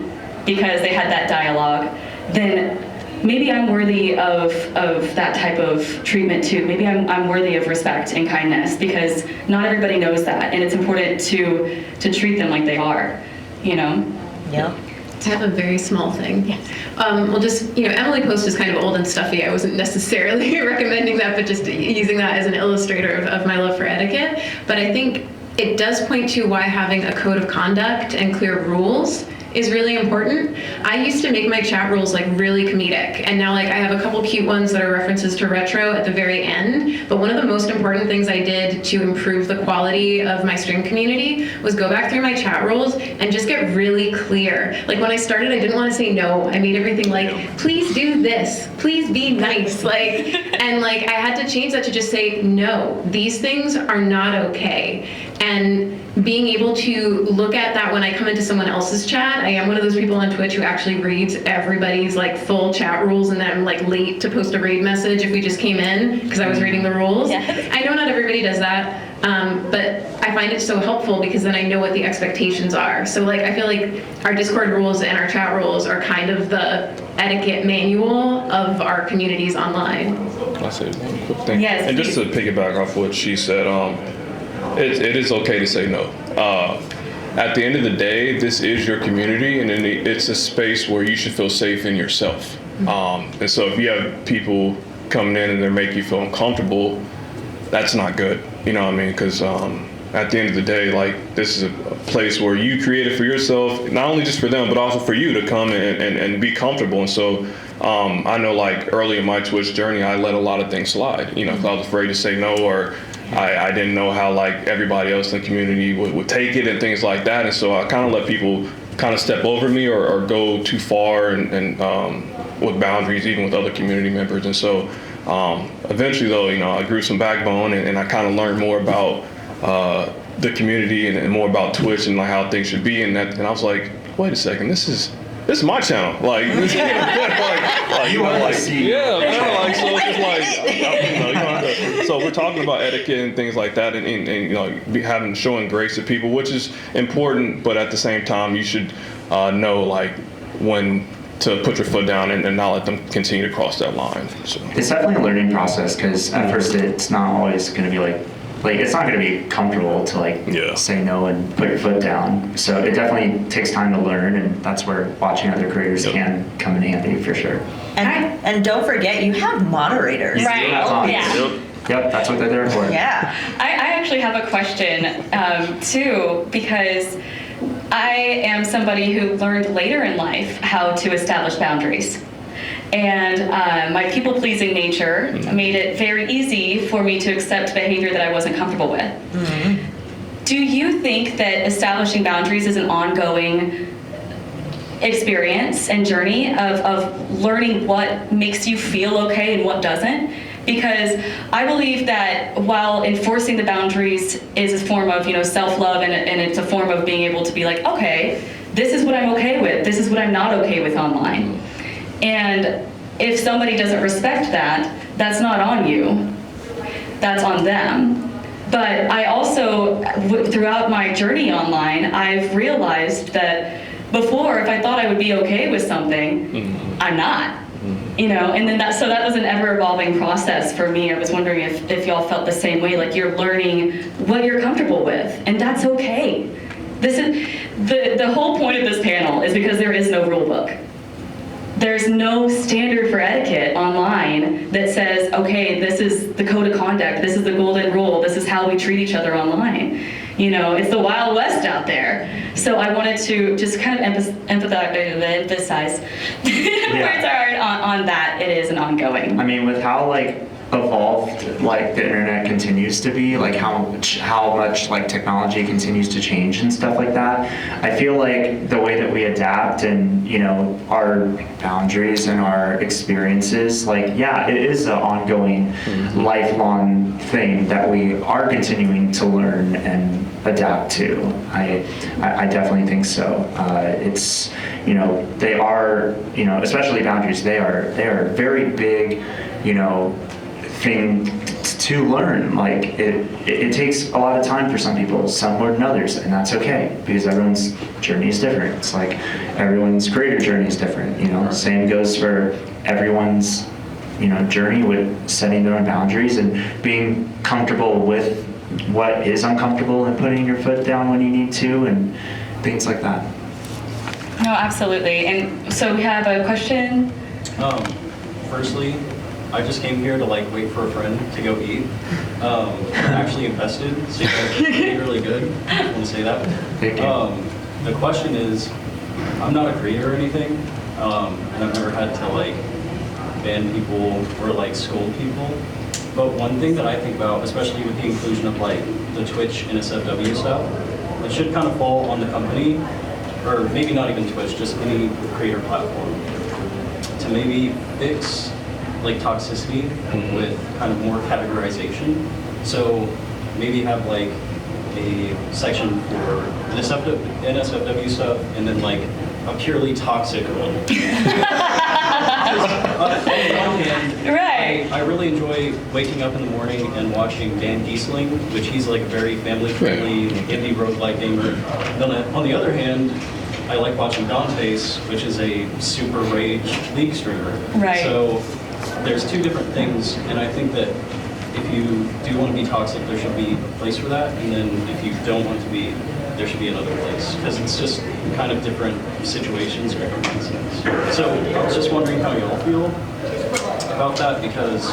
because they had that dialogue, then maybe I'm worthy of that type of treatment too. Maybe I'm worthy of respect and kindness, because not everybody knows that, and it's important to treat them like they are. Yeah. To have a very small thing. Yes. Well, just, Emily Post is kind of old and stuffy. I wasn't necessarily recommending that, but just using that as an illustrator of my love for etiquette. But I think it does point to why having a code of conduct and clear rules is really important. I used to make my chat rules like really comedic, and now like I have a couple cute ones that are references to retro at the very end. But one of the most important things I did to improve the quality of my stream community was go back through my chat rules and just get really clear. Like when I started, I didn't want to say no. I made everything like, please do this, please be nice, like, and like I had to change that to just say no. These things are not okay. And being able to look at that when I come into someone else's chat, I am one of those people on Twitch who actually reads everybody's like full chat rules, and then I'm like late to post a raid message if we just came in because I was reading the rules. Yeah. I know not everybody does that, but I find it so helpful because then I know what the expectations are. So like I feel like our Discord rules and our chat rules are kind of the etiquette manual of our communities online. Can I say one quick thing? Yes, And just to piggyback off what she said, it is okay to say no. At the end of the day, this is your community, and it's a space where you should feel safe in yourself. And so if you have people coming in and they make you feel uncomfortable, that's not good. You know what I mean? Because at the end of the day, like, this is a place where you created for yourself, not only just for them, but also for you to come and be comfortable. And so I know, like, early in my Twitch journey, I let a lot of things slide, you know, 'cause I was afraid to say no, or I didn't know how, like, everybody else in the community would take it and things like that. And so I kind of let people kind of step over me or go too far and with boundaries, even with other community members. And so eventually, though, you know, I grew some backbone and I kind of learned more about the community and more about Twitch and like how things should be. And I was like, wait a second, this is my channel. Like, this is like, you know, like, yeah, man, like, so it's just like, you know, you don't have to, so we're talking about etiquette and things like that, and you know, showing grace to people, which is important, but at the same time, you should know, like, when to put your foot down and not let them continue to cross that line. So It's definitely a learning process, because at first it's not always going to be like it's not going to be comfortable to say no and put your foot down. So it definitely takes time to learn, and that's where watching other creators can come in handy for sure. And don't forget, you have moderators. Right. Yeah. Yep, that's what they're there for. Yeah. I actually have a question too, because I am somebody who learned later in life how to establish boundaries. And my people-pleasing nature made it very easy for me to accept behavior that I wasn't comfortable with. Mm-hmm. Do you think that establishing boundaries is an ongoing experience and journey of learning what makes you feel okay and what doesn't? Because I believe that while enforcing the boundaries is a form of, you know, self-love, and it's a form of being able to be like, okay, this is what I'm okay with, this is what I'm not okay with online. And if somebody doesn't respect that, that's not on you, that's on them. But I also, throughout my journey online, I've realized that before, if I thought I would be okay with something, I'm not. You know, and then that was an ever-evolving process for me. I was wondering if y'all felt the same way, like you're learning what you're comfortable with, and that's okay. This is the whole point of this panel is because there is no rule book. There's no standard for etiquette online that says, okay, this is the code of conduct, this is the golden rule, this is how we treat each other online. You know, it's the Wild West out there. So I wanted to just kind of emphasize words hard on that. It is an ongoing. I mean, with how evolved the internet continues to be, how much technology continues to change and stuff like that, I feel like the way that we adapt and, you know, our boundaries and our experiences, it is an ongoing lifelong thing that we are continuing to learn and adapt to. I definitely think so. It's, you know, they are, you know, especially boundaries, they are very big, you know, thing to learn. It takes a lot of time for some people, some more than others, and that's okay, because everyone's journey is different. It's like everyone's creator journey is different, you know. Same goes for everyone's, you know, journey with setting their own boundaries and being comfortable with what is uncomfortable and putting your foot down when you need to and things like that. No, absolutely. And so we have a question. Firstly, I just came here to wait for a friend to go eat. I'm actually invested, so you guys are really good. I just want to say that. Thank you. The question is, I'm not a creator or anything, and I've never had to like ban people or like scold people. But one thing that I think about, especially with the inclusion of like the Twitch NSFW stuff, it should kind of fall on the company, or maybe not even Twitch, just any creator platform, to maybe fix like toxicity with kind of more categorization. So maybe have like a section for NSFW stuff, and then like a purely toxic one. On the one hand, Right. I really enjoy waking up in the morning and watching Dan Giesling, which he's like a very family-friendly indie roguelike gamer. Then on the other hand, I like watching Dante's, which is a super rage League streamer. Right. So there's two different things, and I think that if you do want to be toxic, there should be a place for that, and then if you don't want to be, there should be another place, because it's just kind of different situations or different mindsets. So I was just wondering how y'all feel about that, because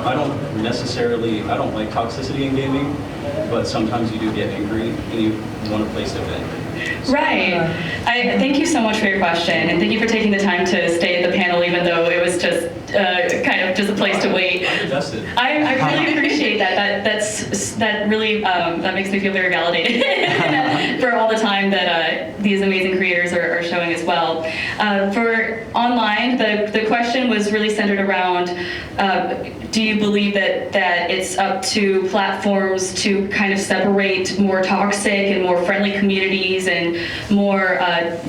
I don't like toxicity in gaming, but sometimes you do get angry and you want a place to vent. Right. I thank you so much for your question, and thank you for taking the time to stay at the panel, even though it was just kind of just a place to wait. I'm invested. I really appreciate that. That really that makes me feel very validated for all the time that these amazing creators are showing as well. For online, the question was really centered around. Do you believe that it's up to platforms to kind of separate more toxic and more friendly communities and more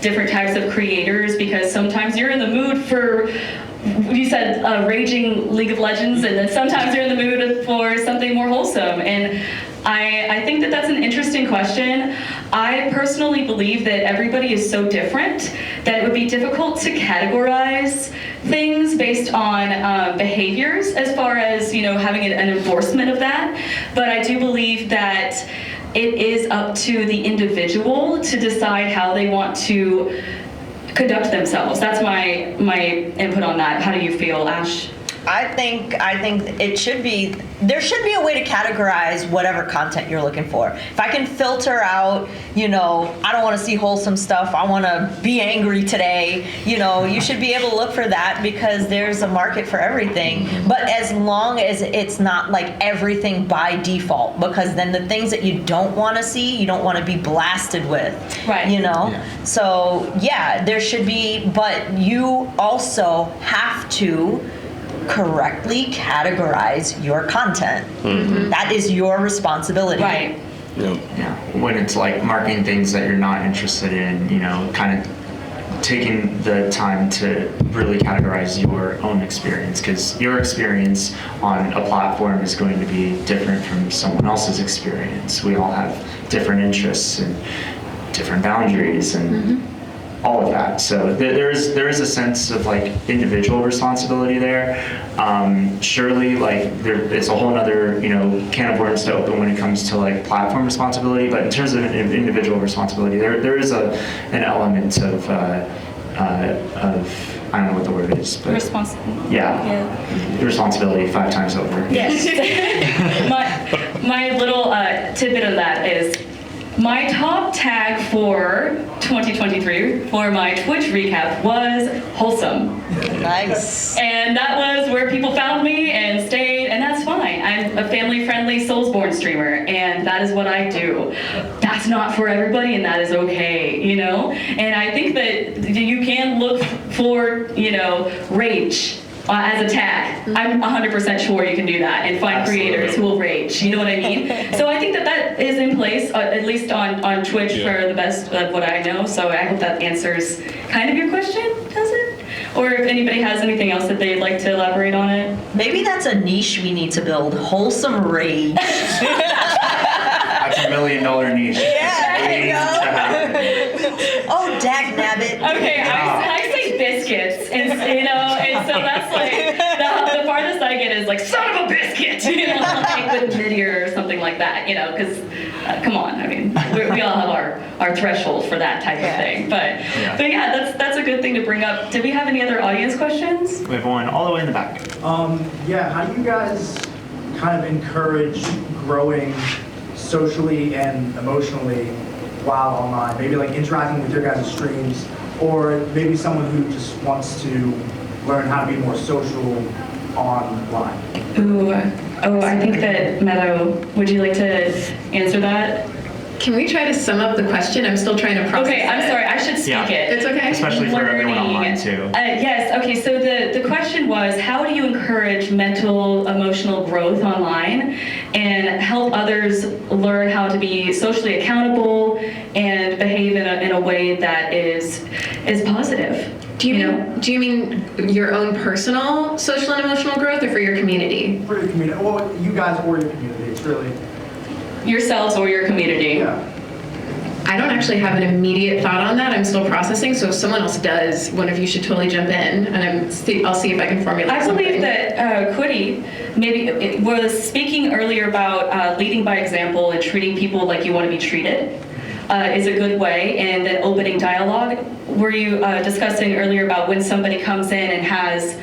different types of creators? Because sometimes you're in the mood for, you said raging League of Legends, and then sometimes you're in the mood for something more wholesome. And I think that that's an interesting question. I personally believe that everybody is so different that it would be difficult to categorize things based on behaviors as far as, having an enforcement of that. But I do believe that it is up to the individual to decide how they want to conduct themselves. That's my input on that. How do you feel, Ash? I think there should be a way to categorize whatever content you're looking for. If I can filter out, I don't want to see wholesome stuff, I want to be angry today, you should be able to look for that, because there's a market for everything. But as long as it's not like everything by default, because then the things that you don't want to see, you don't want to be blasted with. Right. Yeah. So yeah, there should be, but you also have to correctly categorize your content. Mm-hmm. That is your responsibility. Right. Yeah. When it's like marking things that you're not interested in, kind of taking the time to really categorize your own experience, because your experience on a platform is going to be different from someone else's experience. We all have different interests and different boundaries and all of that. So there is a sense of like individual responsibility there. Surely, like it's a whole other can of worms to open when it comes to like platform responsibility. But in terms of individual responsibility, there is an element of I don't know what the word is, but yeah. Responsibility 5 times over. Yes. my little tidbit of that is, my top tag for 2023 for my Twitch recap was wholesome. Nice. And that was where people found me and stayed, and that's fine. I'm a family-friendly Soulsborne streamer, and that is what I do. That's not for everybody, and that is okay, And I think that you can look for, rage as a tag. I'm 100% sure you can do that and find creators who will rage. You know what I mean? So I think that is in place, at least on Twitch, for the best of what I know. So I hope that answers kind of your question, does it? Or if anybody has anything else that they'd like to elaborate on it. Maybe that's a niche we need to build. Wholesome rage. That's $1 million niche. Yeah, there you go. Oh, dag nabbit. Okay, I say biscuits, and and so that's like the farthest I get is like son of a biscuit, like with mid-ear or something like that, because come on, I mean we all have our threshold for that type of thing, but yeah, that's a good thing to bring up. Did we have any other audience questions? We have one all the way in the back. How do you guys kind of encourage growing socially and emotionally while online? Maybe like interacting with your guys' streams, or maybe someone who just wants to learn how to be more social online? Ooh, I think that Meadow, would you like to answer that? Can we try to sum up the question? I'm still trying to process Okay, I'm it. sorry, I should speak Yeah. it. It's okay. Especially for everyone online too. Yes, okay, so the question was, how do you encourage mental, emotional growth online and help others learn how to be socially accountable and behave in a way that is positive? Do you mean your own personal social and emotional growth, or for your community? For your community, well, you guys or your community, it's really, Yourselves or your community? yeah. I don't actually have an immediate thought on that. I'm still processing. So if someone else does, one of you should totally jump in, and I'll see if I can formulate I something. believe that Kwitty maybe was speaking earlier about leading by example and treating people like you want to be treated is a good way, and then opening dialogue. Were you discussing earlier about when somebody comes in and has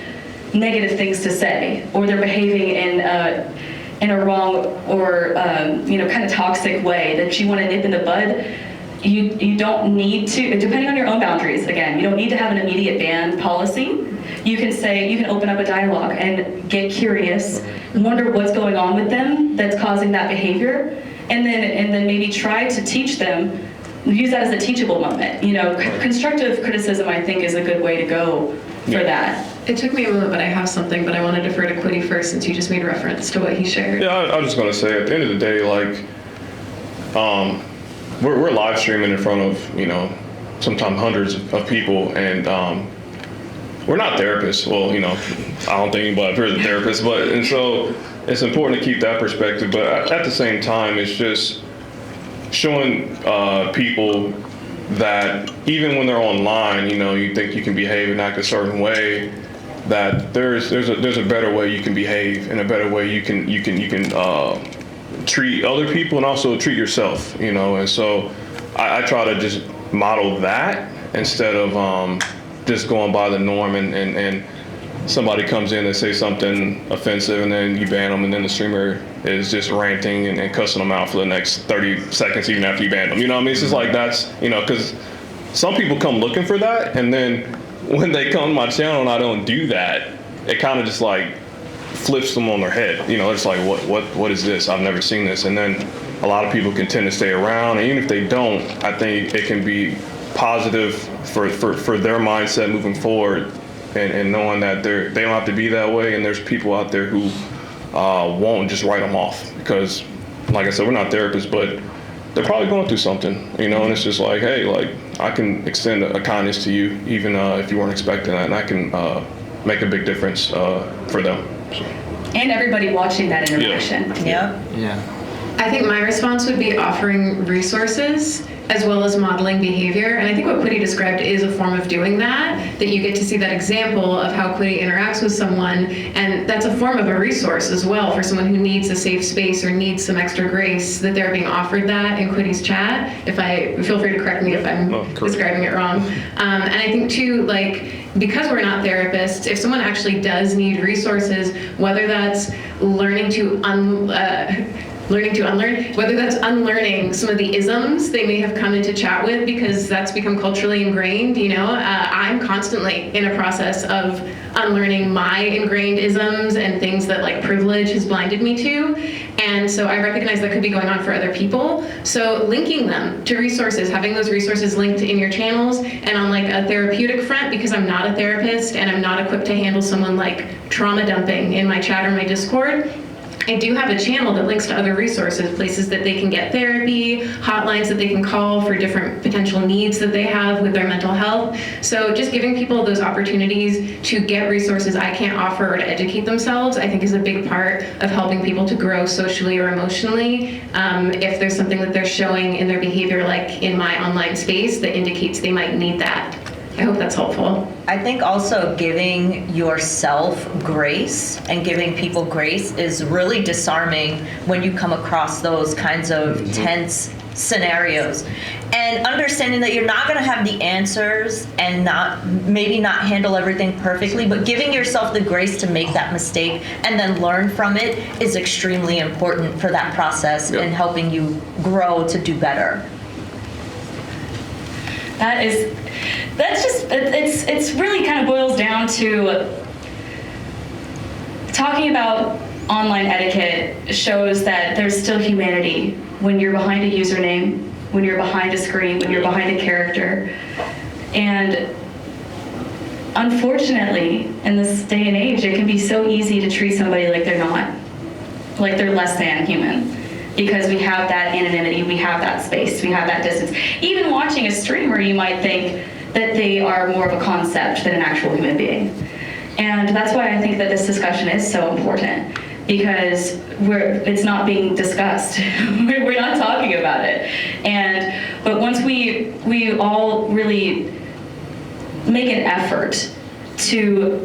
negative things to say, or they're behaving in a wrong or kind of toxic way that you want to nip in the bud? You don't need to, depending on your own boundaries, again, you don't need to have an immediate ban policy. You can open up a dialogue and get curious, wonder what's going on with them that's causing that behavior, and then maybe try to teach them, use that as a teachable moment. Constructive criticism, I think, is a good way to go for that. It took me a moment, but I have something, but I want to defer to Kwitty first, since you just made reference to what he shared. Yeah, I was just gonna say, at the end of the day, like, we're live streaming in front of, sometimes hundreds of people, and we're not therapists. Well, I don't think anybody up here is a therapist, and so it's important to keep that perspective. But at the same time, it's just showing people that even when they're online, you think you can behave and act a certain way, that there's a better way you can behave, and a better way you can treat other people and also treat yourself, and so I try to just model that instead of just going by the norm, and somebody comes in and say something offensive and then you ban them, and then the streamer is just ranting and cussing them out for the next 30 seconds even after you ban them. It's just like that's, because some people come looking for that, and then when they come to my channel and I don't do that, it kind of just like flips them on their head. It's like, what is this? I've never seen this. And then a lot of people can tend to stay around, and even if they don't, I think it can be positive for their mindset moving forward, and knowing that they don't have to be that way, and there's people out there who won't just write them off, because like I said, we're not therapists, but they're probably going through something, and it's just like, hey, like, I can extend a kindness to you even if you weren't expecting that, and I can make a big difference for them. So. And everybody watching that interaction. Yeah. Yeah. I think my response would be offering resources as well as modeling behavior. And I think what Kwitty described is a form of doing that you get to see that example of how Kwitty interacts with someone. And that's a form of a resource as well for someone who needs a safe space or needs some extra grace, that they're being offered that in Kwitty's chat. Feel free to correct me if I'm describing it wrong. And I think too, because we're not therapists, if someone actually does need resources, whether that's learning to unlearn, whether that's unlearning some of the isms they may have come into chat with because that's become culturally ingrained, I'm constantly in a process of unlearning my ingrained isms and things that privilege has blinded me to. And so I recognize that could be going on for other people. So linking them to resources, having those resources linked in your channels, and on a therapeutic front, because I'm not a therapist and I'm not equipped to handle someone trauma dumping in my chat or my Discord, I do have a channel that links to other resources, places that they can get therapy, hotlines that they can call for different potential needs that they have with their mental health. So just giving people those opportunities to get resources I can't offer or to educate themselves, I think is a big part of helping people to grow socially or emotionally. If there's something that they're showing in their behavior, like in my online space, that indicates they might need that. I hope that's helpful. I think also giving yourself grace and giving people grace is really disarming when you come across those kinds of tense scenarios. And understanding that you're not going to have the answers and maybe not handle everything perfectly, but giving yourself the grace to make that mistake and then learn from it is extremely important for that process and helping you grow to do better. It's really kind of boils down to talking about online etiquette shows that there's still humanity when you're behind a username, when you're behind a screen, when you're behind a character. And unfortunately, in this day and age, it can be so easy to treat somebody like they're not, like they're less than human. Because we have that anonymity, we have that space, we have that distance. Even watching a streamer, you might think that they are more of a concept than an actual human being. And that's why I think that this discussion is so important, because it's not being discussed. We're not talking about it. But once we all really make an effort to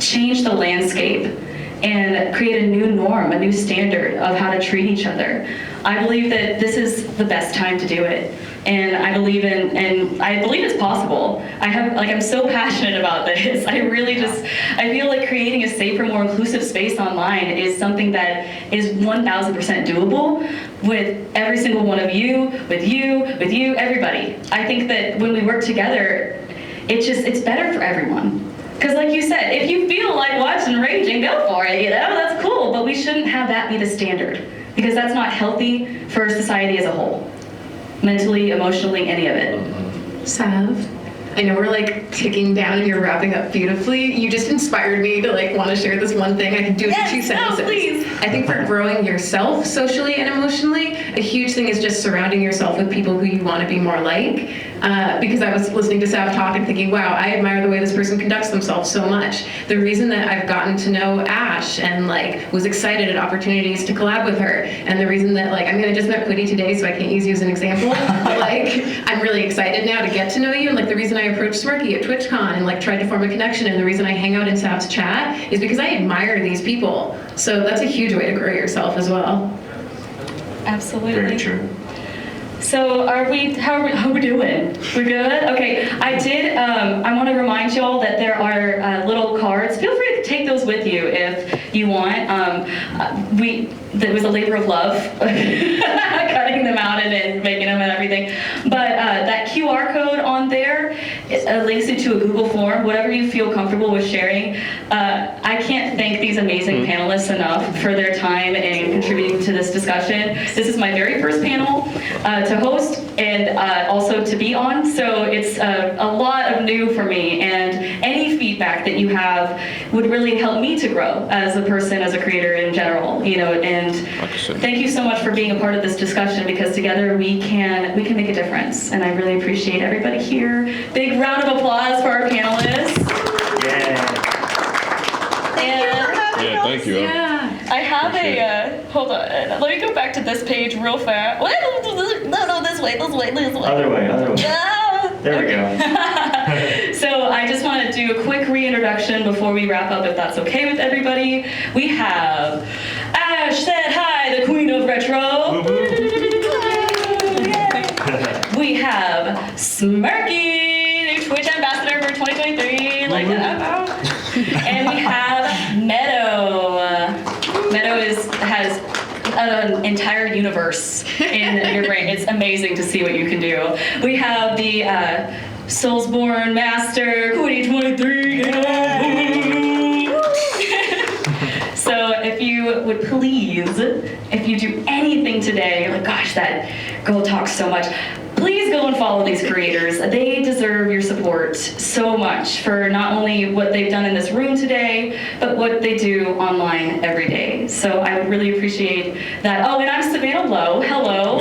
change the landscape and create a new norm, a new standard of how to treat each other, I believe that this is the best time to do it. And I believe it's possible. I'm so passionate about this. I feel like creating a safer, more inclusive space online is something that is 1000% doable with every single one of you, with you, everybody. I think that when we work together, it's better for everyone. Because like you said, if you feel like watching raging, go for it, that's cool, but we shouldn't have that be the standard, because that's not healthy for society as a whole. Mentally, emotionally, any of it. Sav, I know we're like ticking down and you're wrapping up beautifully. You just inspired me to like want to share this one thing. I can do it in 2 sentences. Please. I think for growing yourself socially and emotionally, a huge thing is just surrounding yourself with people who you want to be more like. Because I was listening to Sav talk and thinking, wow, I admire the way this person conducts themselves so much. The reason that I've gotten to know Ash and like was excited at opportunities to collab with her, and the reason that like, I just met Kwitty today, so I can't use you as an example, but like, I'm really excited now to get to know you, and like the reason I approached Smirky at TwitchCon and like tried to form a connection, and the reason I hang out in Sav's chat is because I admire these people. So that's a huge way to grow yourself as well. Absolutely. Very true. So how are we doing? We're good? Okay, I want to remind y'all that there are little cards. Feel free to take those with you if you want. It was a labor of love, cutting them out and making them and everything. But that QR code on there links you to a Google form, whatever you feel comfortable with sharing. I can't thank these amazing panelists enough for their time and contributing to this discussion. This is my very first panel to host and also to be on, so it's a lot of new for me, and any feedback that you have would really help me to grow as a person, as a creator in general, and thank you so much for being a part of this discussion, because together we can make a difference, and I really appreciate everybody here. Big round of applause for our panelists. Yeah, thank you. Yeah, I have hold on, let me go back to this page real fast. No, this way. Other way. Yeah. There we go. So I just want to do a quick reintroduction before we wrap up, if that's okay with everybody. We have Ash said hi, the queen of retro. We have Smirky, the Twitch ambassador for 2023. And we have Meadow. Meadow has an entire universe in your brain. It's amazing to see what you can do. We have the Soulsborne Master, kwitty23. So if you would please, if you do anything today, you're like, gosh, that girl talks so much, please go and follow these creators. They deserve your support so much for not only what they've done in this room today, but what they do online every day. So I would really appreciate that. Oh, and I'm Savannah Low. Hello.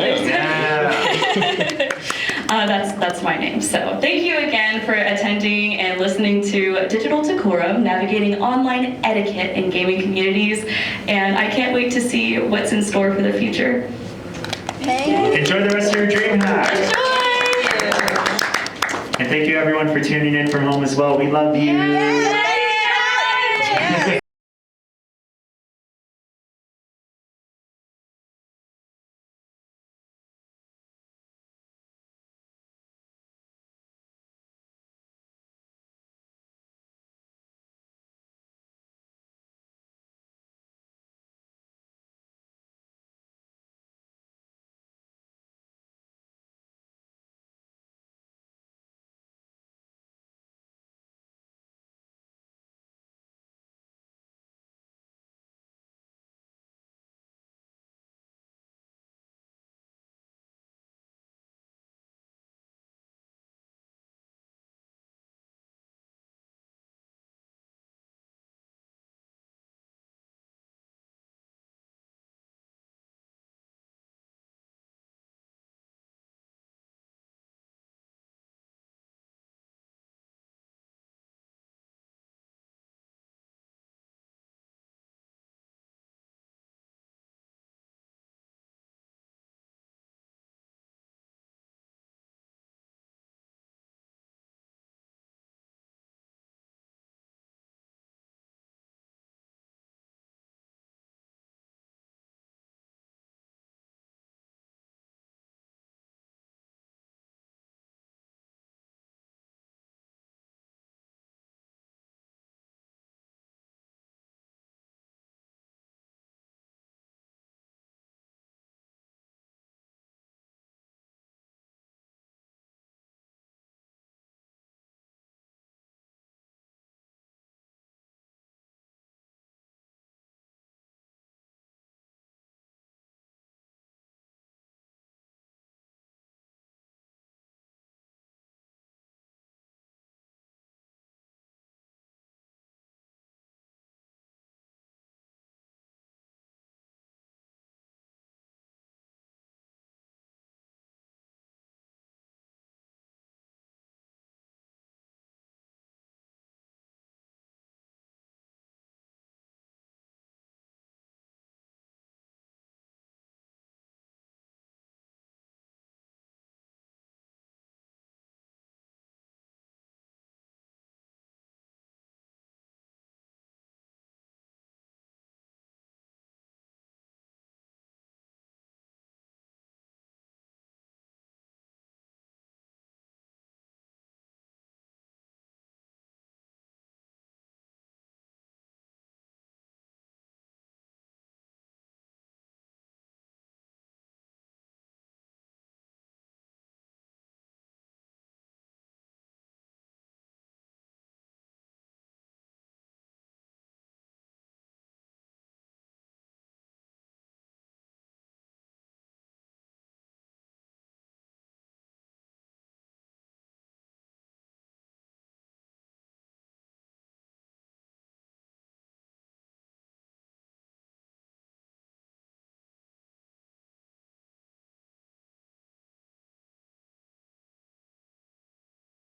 That's my name. So thank you again for attending and listening to Digital Decorum, navigating online etiquette in gaming communities. And I can't wait to see what's in store for the future. Enjoy the rest of your dreamhack. Enjoy! And thank you everyone for tuning in from home as well. We love you. Yay!